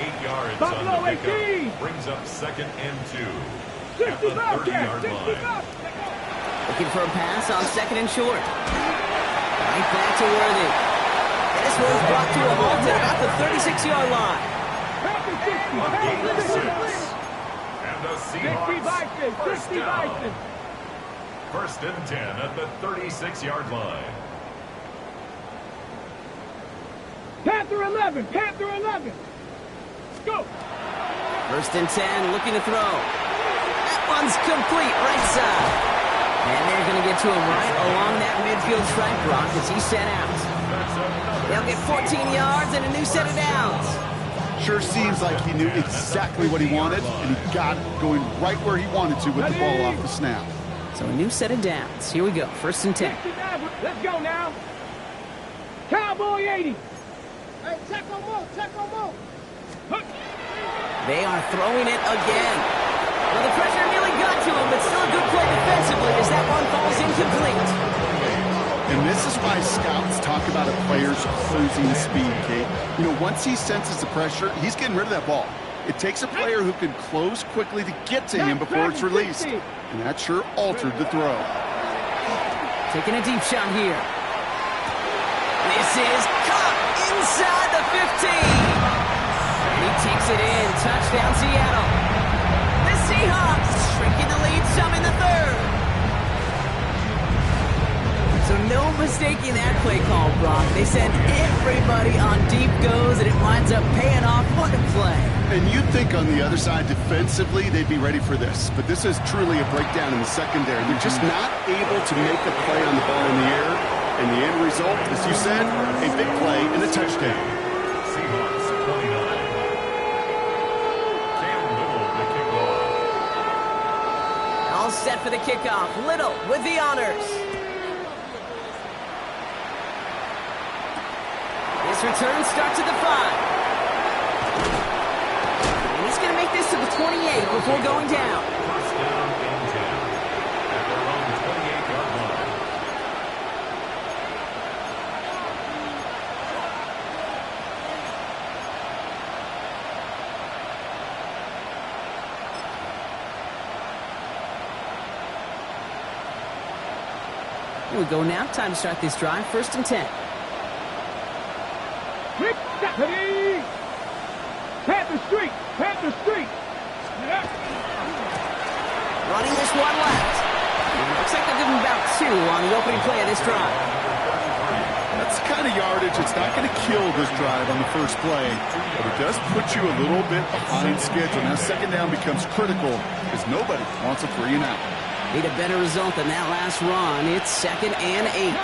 8 yards Buffalo on the 18. pickup. Brings up 2nd and 2 at the 65 there, 30-yard line. 65. Looking for a pass on 2nd and short. Right back to Worthy. This one's brought to a halt at about the 36-yard line. On gain of 6. And the 60 Seahawks Bison, first 60 down. Bison. 1st and 10 at the 36-yard line. Panther 11, Panther 11. Go. 1st and 10, looking to throw. That one's complete, right side. And they're going to get to him right along that midfield stripe block as he's set out. They'll get 14 yards and a new set of downs. Sure seems like he knew exactly what he wanted, and he got it going right where he wanted to with the ball off the snap. So a new set of downs. Here we go, 1st and 10. Let's go now. Cowboy 80. Hey, check on Mo, check on Mo. They are throwing it again. Well, the pressure nearly got to him, but still a good play defensively as that one falls incomplete. And this is why scouts talk about a player's closing speed, Kate. You know, once he senses the pressure, he's getting rid of that ball. It takes a player who can close quickly to get to him before it's released. And that sure altered the throw. Taking a deep shot here. This is caught inside the 15. And he takes it in. Touchdown, Seattle. The Seahawks shrinking the lead some in the 3rd. So no mistaking that play call, Brock. They send everybody on deep goes, and it winds up paying off. What a play. And you'd think on the other side, defensively, they'd be ready for this. But this is truly a breakdown in the secondary. They're just not able to make a play on the ball in the air. And the end result, as you said, a big play and a touchdown. Seahawks 29. Cam Little to kick off. All set for the kickoff. Little with the honors. This return starts at the 5. And he's going to make this to the 28 before going down. 1st down and 10 at their own 28-yard line. Here we go now. Time to start this drive. 1st and 10. Ready? Panther Street, Panther Street. Running this one left. It looks like they'll give him about 2 on the opening play of this drive. That's the kind of yardage. It's not going to kill this drive on the first play, but it does put you a little bit behind schedule. Now 2nd down becomes critical because nobody wants a 3 and out. Need a better result than that last run. It's 2nd and 8.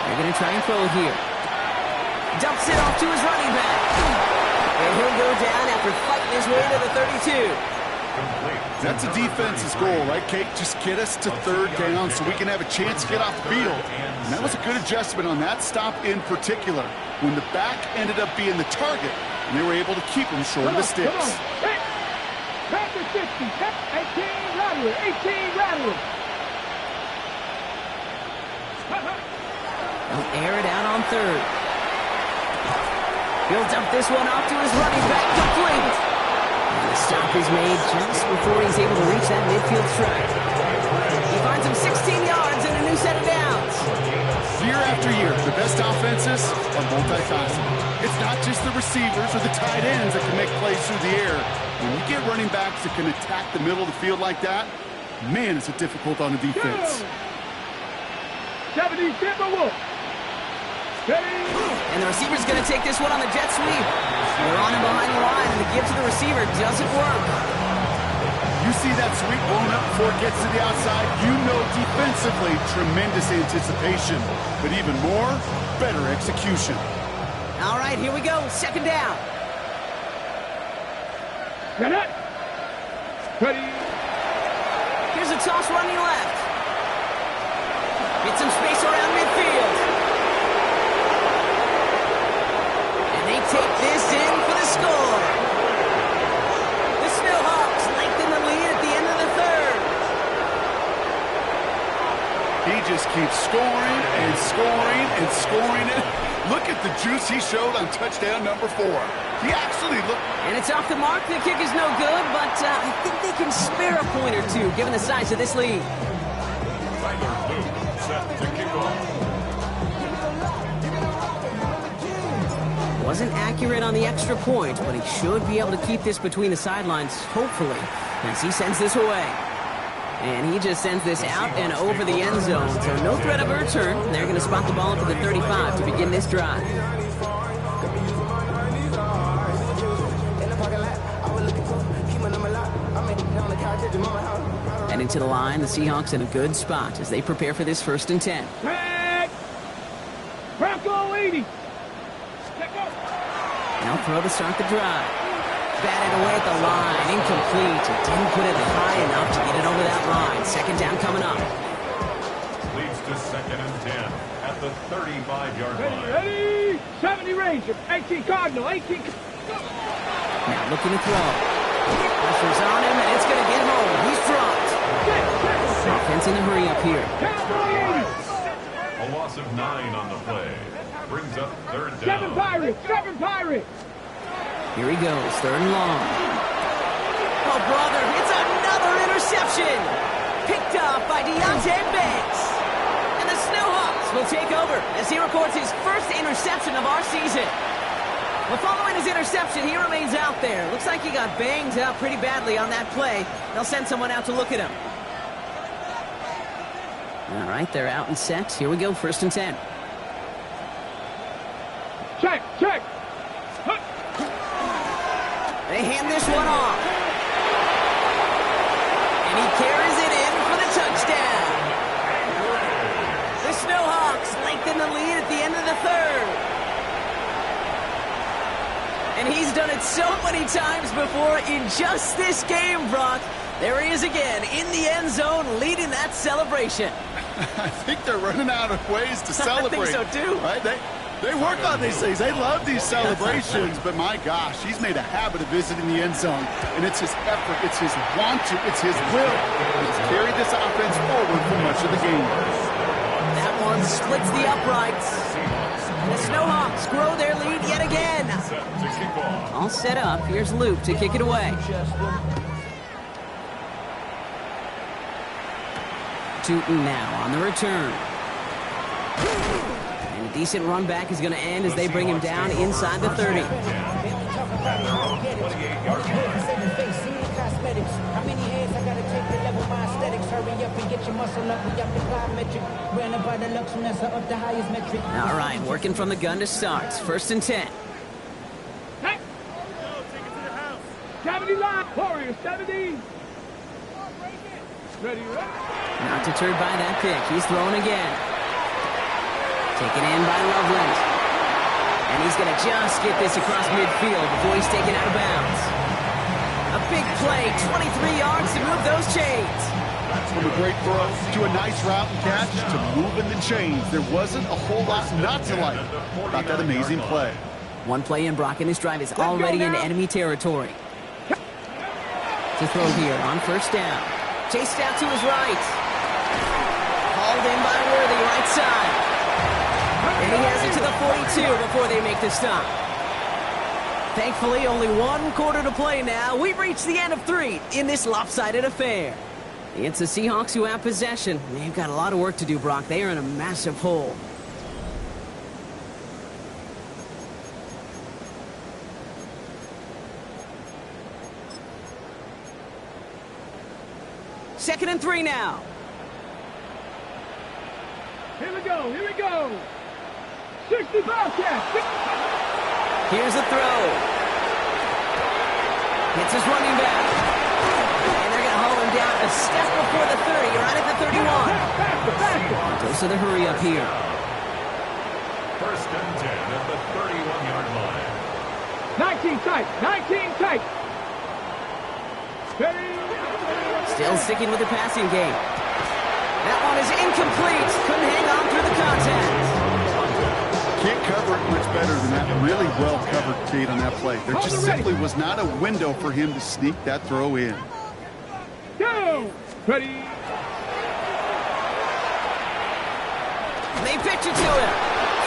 They're going to try and throw it here. Dumps it off to his running back. And he'll go down after fighting his way to the 32. That's a defense's goal, right, Kate? Just get us to 3rd down so we can have a chance to get off the field. And that was a good adjustment on that stop in particular, when the back ended up being the target, and they were able to keep him short of the sticks. Panther 60, 18 Rattler, 18 Rattler. He'll air it out on 3rd. He'll dump this one off to his running back, complete. And The stop is made just before he's able to reach that midfield strike. He finds him 16 yards and a new set of downs. Year after year, the best offenses are multifaceted. It's not just the receivers or the tight ends that can make plays through the air. When you get running backs that can attack the middle of the field like that, man, is it difficult on the defense. 70, Timberwolf. And the receiver's going to take this one on the jet sweep. They're on him behind the line, and the give to the receiver doesn't work. You see that sweep blown up before it gets to the outside, you know defensively, tremendous anticipation. But even more, better execution. All right, here we go. Second down. Get it. Ready. Here's a toss running left. Get some space around midfield. And they take this in for the score. The Seahawks lengthen the lead at the end of the third. He just keeps scoring and scoring and scoring it. Look at the juice he showed on touchdown number 4. He actually looked... And it's off the mark. The kick is no good, but I think they can spare a point or two, given the size of this lead. Set to kick off. Wasn't accurate on the extra point, but he should be able to keep this between the sidelines, hopefully, as he sends this away. And he just sends this out and over the end zone, so no threat of a return. They're going to spot the ball up to the 35 to begin this drive. Heading to the line, the Seahawks in a good spot as they prepare for this 1st and 10. Tag. Bronco 80. Now throw to start the drive. Batted away at the line, incomplete. He didn't put it high enough to get it over that line. Second down coming up. Leads to 2nd and 10 at the 35-yard line. Ready. 70 Ranger. 18 Cardinal. 18. Now looking to throw. Pressure's on him, and it's going to get home. He's dropped. Offense in a hurry up here. A loss of 9 on the play. Brings up 3rd down. 7 Pirates. 7 Pirates. Here he goes, 3rd and long. Oh, brother, it's another interception. Picked up by Deontay Banks. And the Seahawks will take over as he records his first interception of our season. Well, following his interception, he remains out there. Looks like he got banged up pretty badly on that play. They'll send someone out to look at him. All right, they're out and set. Here we go, 1st and 10. Check. They hand this one off. And he carries it in for the touchdown. The Seahawks lengthen the lead at the end of the third. And he's done it so many times before in just this game, Brock. There he is again in the end zone leading that celebration. I think they're running out of ways to celebrate. I think so, too. Right? They work on these things. They love these celebrations. But, my gosh, he's made a habit of visiting the end zone. And it's his effort. It's his want to. It's his will. He's carried this offense forward for much of the game. That one splits the uprights. The Seahawks grow their lead yet again. Set to kick off. All set up. Here's Luke to kick it away. Tootin now on the return. And a decent run back is going to end as they bring him down inside the 30. All right, working from the gun to start. 1st and 10. Hey. 70 line. Warriors. 70. Ready. Not deterred by that pick. He's throwing again. Taken in by Loveland. And he's going to just get this across midfield before he's taken out of bounds. A big play, 23 yards to move those chains. From a great throw to a nice route and catch to moving the chains. There wasn't a whole lot not to like about that amazing play. One play in, Brock, and this drive is already in enemy territory. To throw here on 1st down. Chased out to his right. Hauled in by Worthy, right side. And he has it to the 42 before they make the stop. Thankfully, only one quarter to play now. We've reached the end of 3 in this lopsided affair. It's the Seahawks who have possession. They've got a lot of work to do, Brock. They are in a massive hole. Second and 3 now. Here we go, here we go. 65 catch. Here's a throw. Hits his running back. And they're going to haul him down a step before the 30, right at the 31. Faster. Dose of the hurry up here. First and 10 at the 31-yard line. 19 tight, 19 tight. Still sticking with the passing game. That one is incomplete. Couldn't hang on through the contact. Can't cover it much better than that. Really well covered, Kate, on that play. There just simply was not a window for him to sneak that throw in. Go! Ready? They pitch it to him.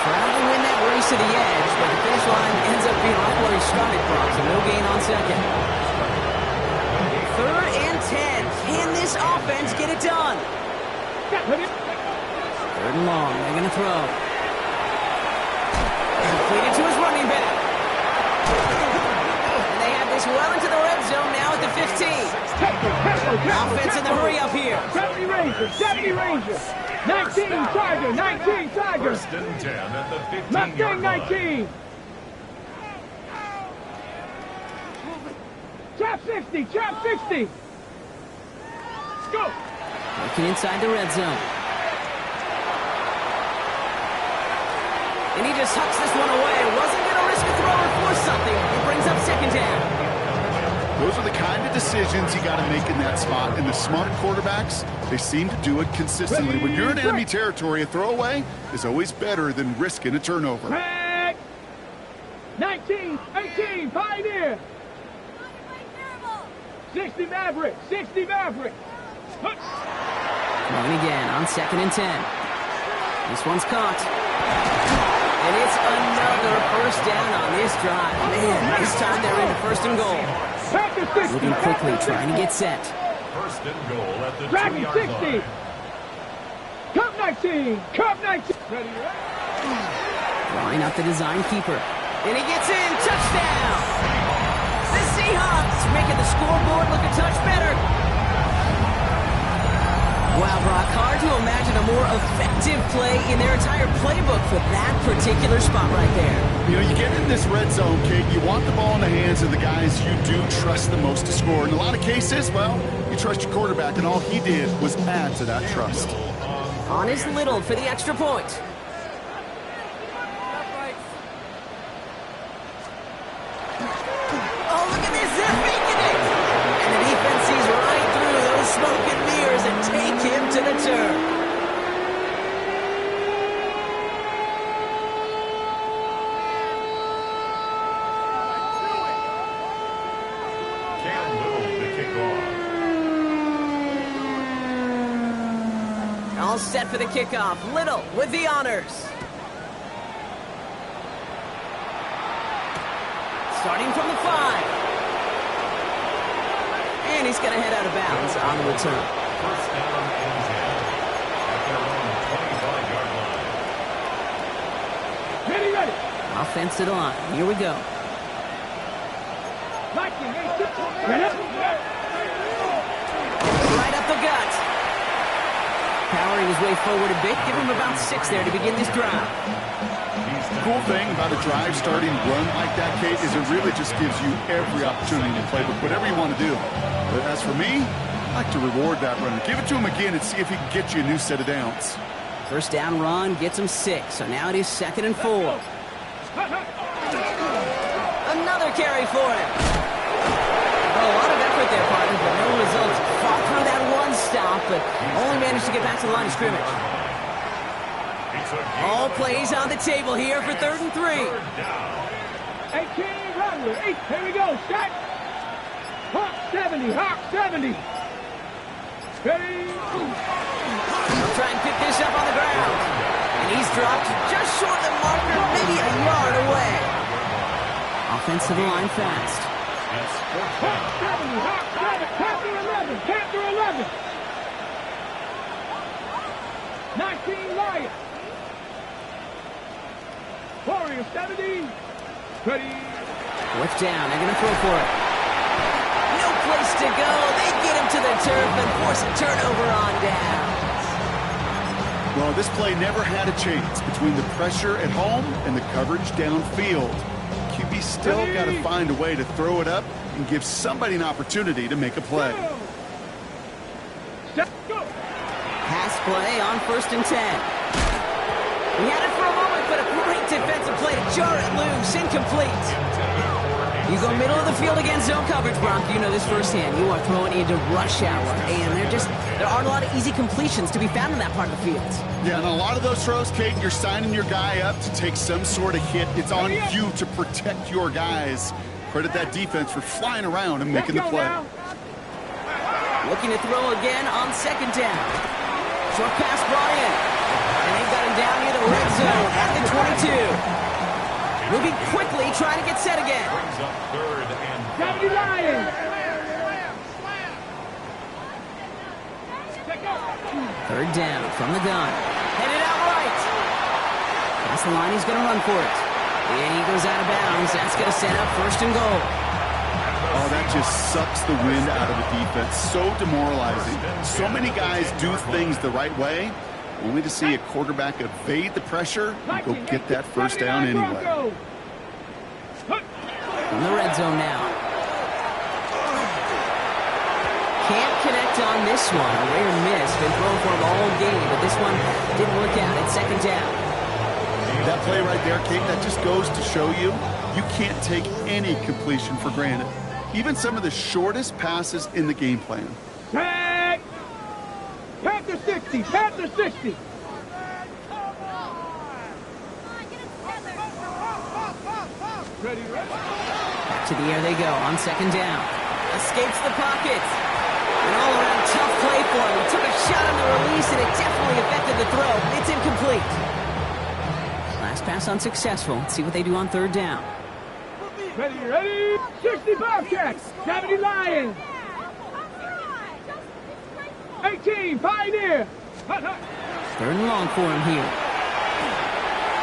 Trying to win that race to the edge, but the finish line ends up being right where he started from, so no gain on second. Third and 10. Can this offense get it done? Third and long. They're going to throw. Completed to his running back. And they have this well into the red zone now at the 15. Offense in the hurry up here. 70 Rangers, 70 Rangers. 19 Tiger, 19 Tiger. First and 10 at the 15-yard Mustang line. 19. Trap 60, trap 60. Go. Looking inside the red zone. And he just tucks this one away. Wasn't going to risk a throw or force something. It brings up second down. Those are the kind of decisions you got to make in that spot. And the smart quarterbacks, they seem to do it consistently. When you're in enemy territory, a throwaway is always better than risking a turnover. 19, 18, Pioneer. 60 Maverick, 60 Maverick. Going again on second and 10. This one's caught. And it's another first down on this drive. Man, this time they're into first and goal. Moving quickly, trying to get set. First and goal at the Dragon 2-yard 60. line. Cup 19, Cup 19. Ready, Drawing up the design keeper. And he gets in. Touchdown! The Seahawks making the scoreboard look a touch better. Wow, Brock, hard to imagine a more effective play in their entire playbook for that particular spot right there. You know, you get in this red zone, Kate, you want the ball in the hands of the guys you do trust the most to score. In a lot of cases, well, you trust your quarterback, and all he did was add to that trust. On is Little for the extra point. Oh, look at this, they're making it! And the defense sees right through those smoke and mirrors and take him to the turf. Cam Little to kick off. All set for the kickoff. Little with the honors. Starting from the 5. And he's going to head out of bounds on the return. First down and 10 at their own 25-yard line. Ready, ready. Offensive line. Here we go. Lightning, 18. Ready? Right up the gut. Powering his way forward a bit. Give him about 6 there to begin this drive. The cool thing about a drive starting run like that, Kate, is it really just gives you every opportunity to play with whatever you want to do. But as for me, I like to reward that runner. Give it to him again and see if he can get you a new set of downs. First down run gets him 6. So now it is 2nd and 4. Another carry for him. Well, a lot of effort there, partner, but no results. Fought through that one stop, but only managed to get back to the line of scrimmage. All plays on the table here for 3rd and 3. 18, runway. 8, here we go. Shot. Hawk 70, Hawk 70. Ready? He'll try and pick this up on the ground. And he's dropped just short of the marker, maybe a yard away. Offensive line fast. That's fourth Hawk down. 70, Hawk 7, Panther 11, Panther 11. 19 Lions. Warrior 70. Ready. Fourth down. They're going to throw for it. No place to go. They get him to the turf and force a turnover on down. Well, this play never had a chance between the pressure at home and the coverage downfield. QB still got to find a way to throw it up and give somebody an opportunity to make a play. Pass play on 1st and 10. He had it for a moment, but a great defensive play to jar it loose. Incomplete. You go middle of the field against zone coverage, Bronk. You know this firsthand. You are throwing into rush hour, and there aren't a lot of easy completions to be found in that part of the field. Yeah, and a lot of those throws, Kate, you're signing your guy up to take some sort of hit. It's on you to protect your guys. Credit that defense for flying around and making the play. Looking to throw again on 2nd down. Short pass brought in. And they've got him down near the red zone at the 22. Moving quickly, trying to get set again. Brings up 3rd and 70 Lions. 3rd down from the gun. Headed out right. That's the line. He's going to run for it. And he goes out of bounds. That's going to set up 1st and goal. Oh, that just sucks the wind out of the defense. So demoralizing. So many guys do things the right way, only to see a quarterback evade the pressure and go get that 1st down anyway. In the red zone now. Can't connect on this one. A rare miss. Been thrown for him all game, but this one didn't work out at 2nd down. That play right there, Kate, that just goes to show you, you can't take any completion for granted. Even some of the shortest passes in the game plan. Tag. Panther 60, Panther 60. Ready. Back to the air they go on 2nd down. Escapes the pocket. An all-around tough play for him. He took a shot on the release, and it definitely affected the throw. It's incomplete. Last pass unsuccessful. Let's see what they do on 3rd down. Ready. 60 Bobcats, 70 Lions. 18 Pioneer. 3rd and long for him here.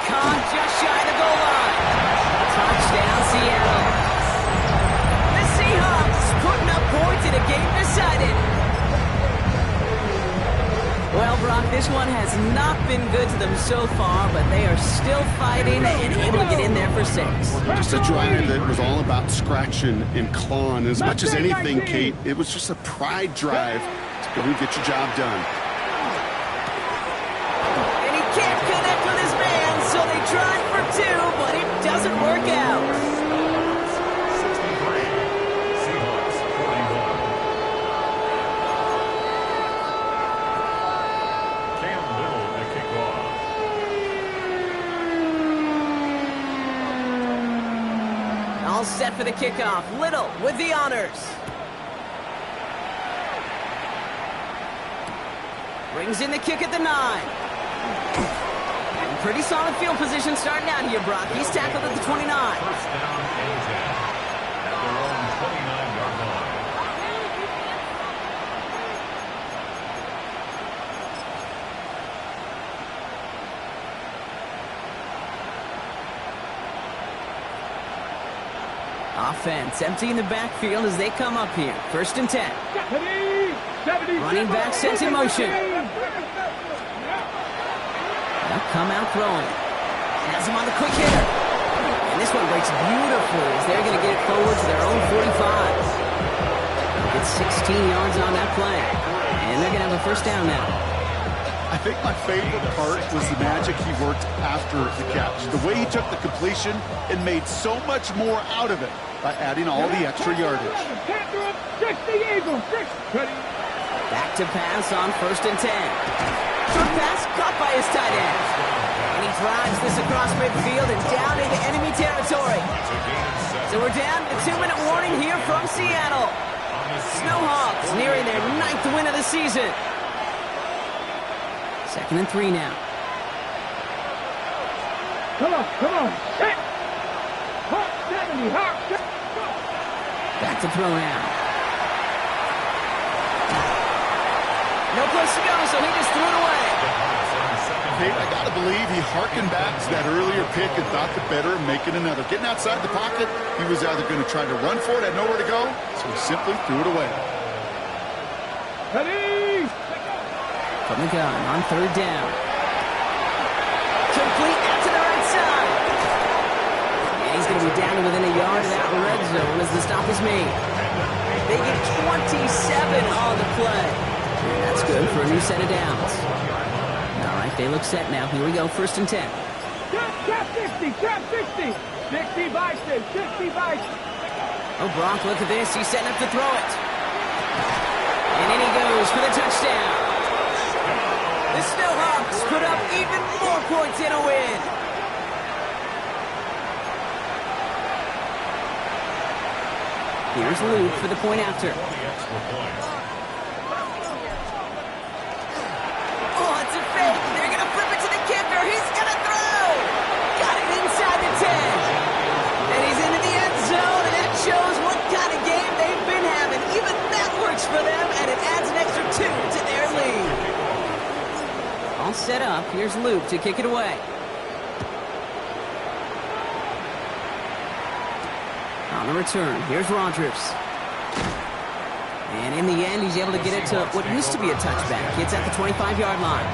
Khan just shy of the goal line. Touchdown, Seattle. The Seahawks putting up points in a game decided. Well, Brock, this one has not been good to them so far, but they are still fighting and able to get in there for 6. Just a drive that was all about scratching and clawing. As much as anything, Kate, it was just a pride drive to go and get your job done. And he can't connect with his man, so they tried for 2, but it doesn't work out. 63. Seahawks 41. Cam Little to kick off. All set for the kickoff. Little with the honors. Brings in the kick at the 9. And pretty solid field position starting out here, Brock. He's tackled at the 29. 1st down and 10. At their own 29-yard line. Offense emptying the backfield as they come up here. 1st and 10. Running back sent in motion. They'll come out throwing. Has him on the quick hitter. And this one breaks beautifully as they're going to get it forward to their own 45. Get 16 yards on that play. And they're going to have a 1st down now. I think my favorite part was the magic he worked after the catch. The way he took the completion and made so much more out of it by adding all the extra yardage. Back to pass on 1st and 10. Short pass caught by his tight end. And he drives this across midfield and down into enemy territory. So we're down to 2-minute warning here from Seattle. Snowhawks nearing their 9th win of the season. 2nd and 3 now. Come on. Hit. Hawk 70. 70. Hawks. Back to throw now. No place to go, so he just threw it away. Kate, I got to believe he harkened back to that earlier pick and thought the better of making another. Getting outside the pocket, he was either going to try to run for it, had nowhere to go, so he simply threw it away. Ready. From the gun on third down. Complete out to the right side. And he's going to be down to within a yard of that red zone as the stop is made. They get 27 on the play. And that's good for a new set of downs. All right, they look set now. Here we go, 1st and 10. Trap 60, trap 60. 60 Bison, 60 Bison. Oh, Brock, look at this. He's setting up to throw it. And in he goes for the touchdown. The Seahawks put up even more points in a win. Here's Luke for the point after. Oh, it's a fake. They're going to flip it to the kicker. He's going to throw. Got it inside the 10. And he's into the end zone, and that shows what kind of game they've been having. Even that works for them, and it adds an extra 2 to their lead. All set up. Here's Luke to kick it away. On the return, here's Rodgers. And in the end, he's able to get it to what used to be a touchback. It's at the 25-yard line.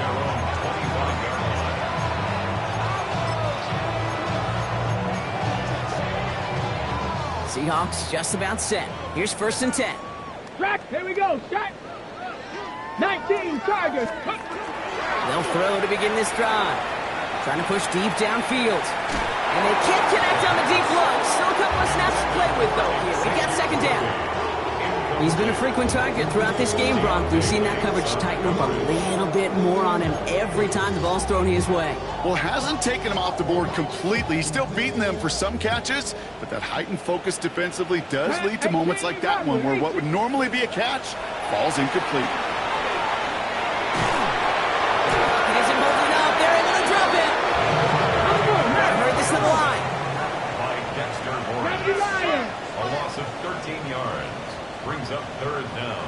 Seahawks just about set. Here's 1st and 10. Track, here we go, shot. 19 Chargers. They'll throw to begin this drive. Trying to push deep downfield. And they can't connect on the deep look. Still a couple of snaps to play with, though. Here, we got 2nd down. He's been a frequent target throughout this game, Brock. We've seen that coverage tighten up a little bit more on him every time the ball's thrown his way. Well, hasn't taken him off the board completely. He's still beating them for some catches, but that heightened focus defensively does lead to moments like that one where what would normally be a catch falls incomplete. He isn't holding up. They're able to drop it. I heard this in the line. By Dexter Lawrence. A loss of 13 yards. Brings up 3rd down.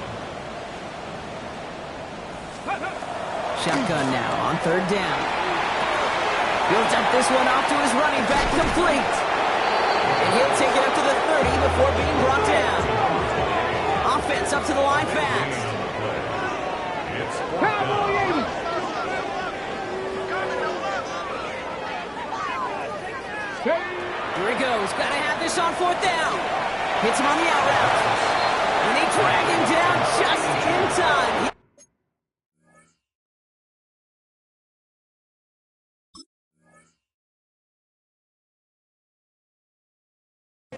Shotgun now on 3rd down. He'll dump this one off to his running back, complete. And he'll take it up to the 30 before being brought down. Offense up to the line fast. It's Cowboy 80. Here he goes. Got to have this on 4th down. Hits him on the out route. And they drag him down just in time.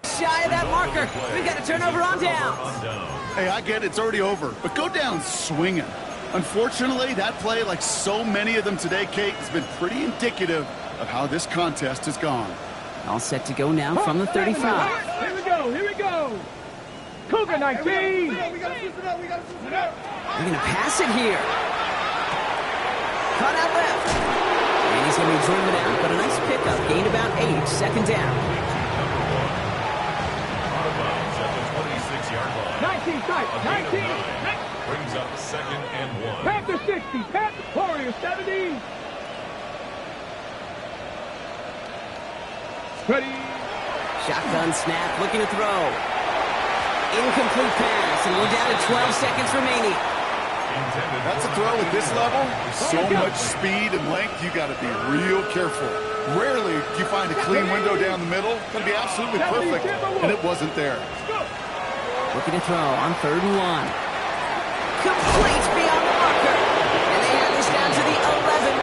Shy of that marker. We've got a turnover on down. Hey, I get it. It's already over, but go down swinging. Unfortunately, that play, like so many of them today, Kate, has been pretty indicative of how this contest has gone. All set to go now from the 35. Here we go, here we go. Cougar 19. They're going to pass it here. Cut out left. And he's going to be driven out, but a nice pickup. Gained about 8. 2nd down. Out of bounds at the 26-yard line. 19 tight, 19. Brings up 2nd and 1. Panther 60, Panther Warrior 70. Ready. Shotgun snap, looking to throw. Incomplete pass, and we're down to 12 seconds remaining. That's a throw at this level. So much speed and length, you got to be real careful. Rarely do you find a clean window down the middle. It's going to be absolutely perfect, and it wasn't there. Looking to throw on 3rd and 1. Complete beyond the marker. And they have this down to the 11.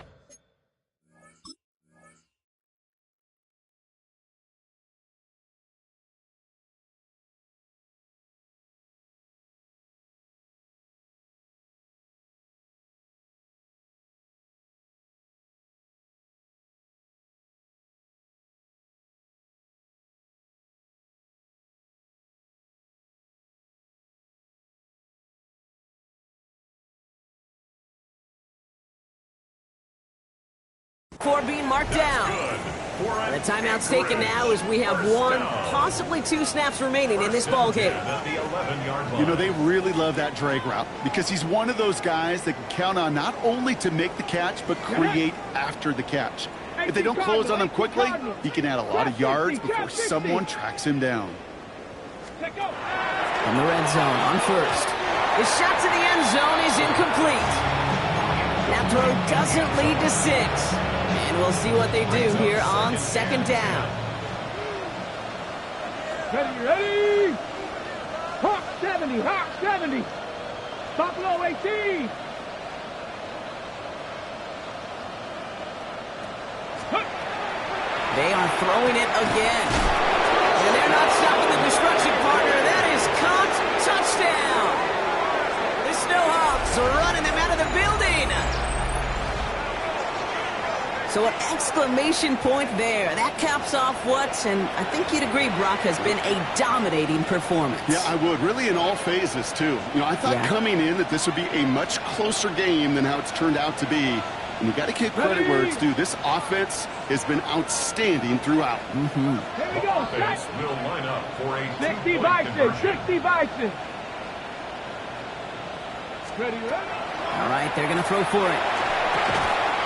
Before being marked down. The timeout's taken now as we have one, possibly two snaps remaining in this ball game. You know, they really love that drag route because he's one of those guys that can count on not only to make the catch, but create after the catch. If they don't close on him quickly, he can add a lot of yards before someone tracks him down. From the red zone on first. His shot to the end zone is incomplete. That throw doesn't lead to 6. And we'll see what they do here on second down. Ready? Hawk 70, Hawk 70. Buffalo 18. They are throwing it again. And they're not stopping the destruction partner. That is caught. Touchdown. The Snowhawks are running them out of the building. So an exclamation point there. That caps off what, and I think you'd agree, Brock, has been a dominating performance. Yeah, I would. Really in all phases, too. You know, I thought coming in that this would be a much closer game than how it's turned out to be. And you got to give credit where it's due. This offense has been outstanding throughout. Here we go. Offense will line up for a 60 two-point Bison, conversion. 60 Bison. Ready? All right, they're going to throw for it.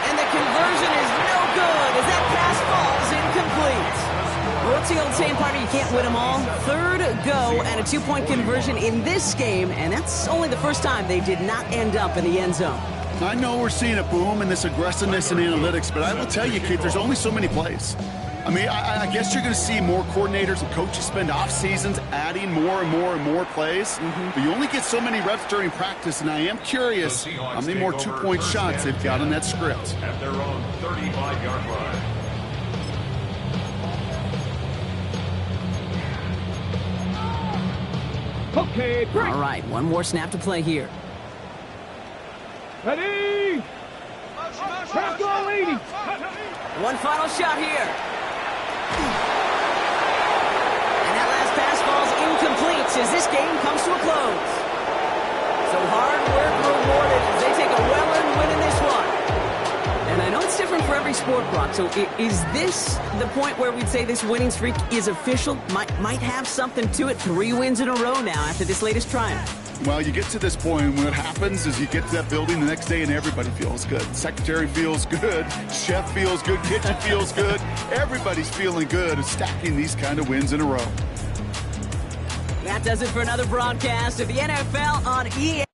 And the conversion is no good as that pass falls incomplete. Well, what's the old saying, partner? You can't win them all. Third go and a two-point conversion in this game, and that's only the first time they did not end up in the end zone. I know we're seeing a boom in this aggressiveness and analytics, but I will tell you, kids, there's only so many plays. I mean, I guess you're going to see more coordinators and coaches spend off seasons adding more and more and more plays, but you only get so many reps during practice, and I am curious how many more two-point shots they've got on that script. At their own 35-yard line. Okay, break. All right, one more snap to play here. Ready? Tackle 80. One final shot here. And that last pass falls incomplete as this game comes to a close. So hard work rewarded as they take a well-earned win in this one. And I know it's different for every sport, Brock. So is this the point where we'd say this winning streak is official? Might have something to it. 3 wins in a row now after this latest triumph. Well, you get to this point, and what happens is you get to that building the next day and everybody feels good. Secretary feels good, chef feels good, kitchen feels good. Everybody's feeling good at stacking these kind of wins in a row. That does it for another broadcast of the NFL on EA.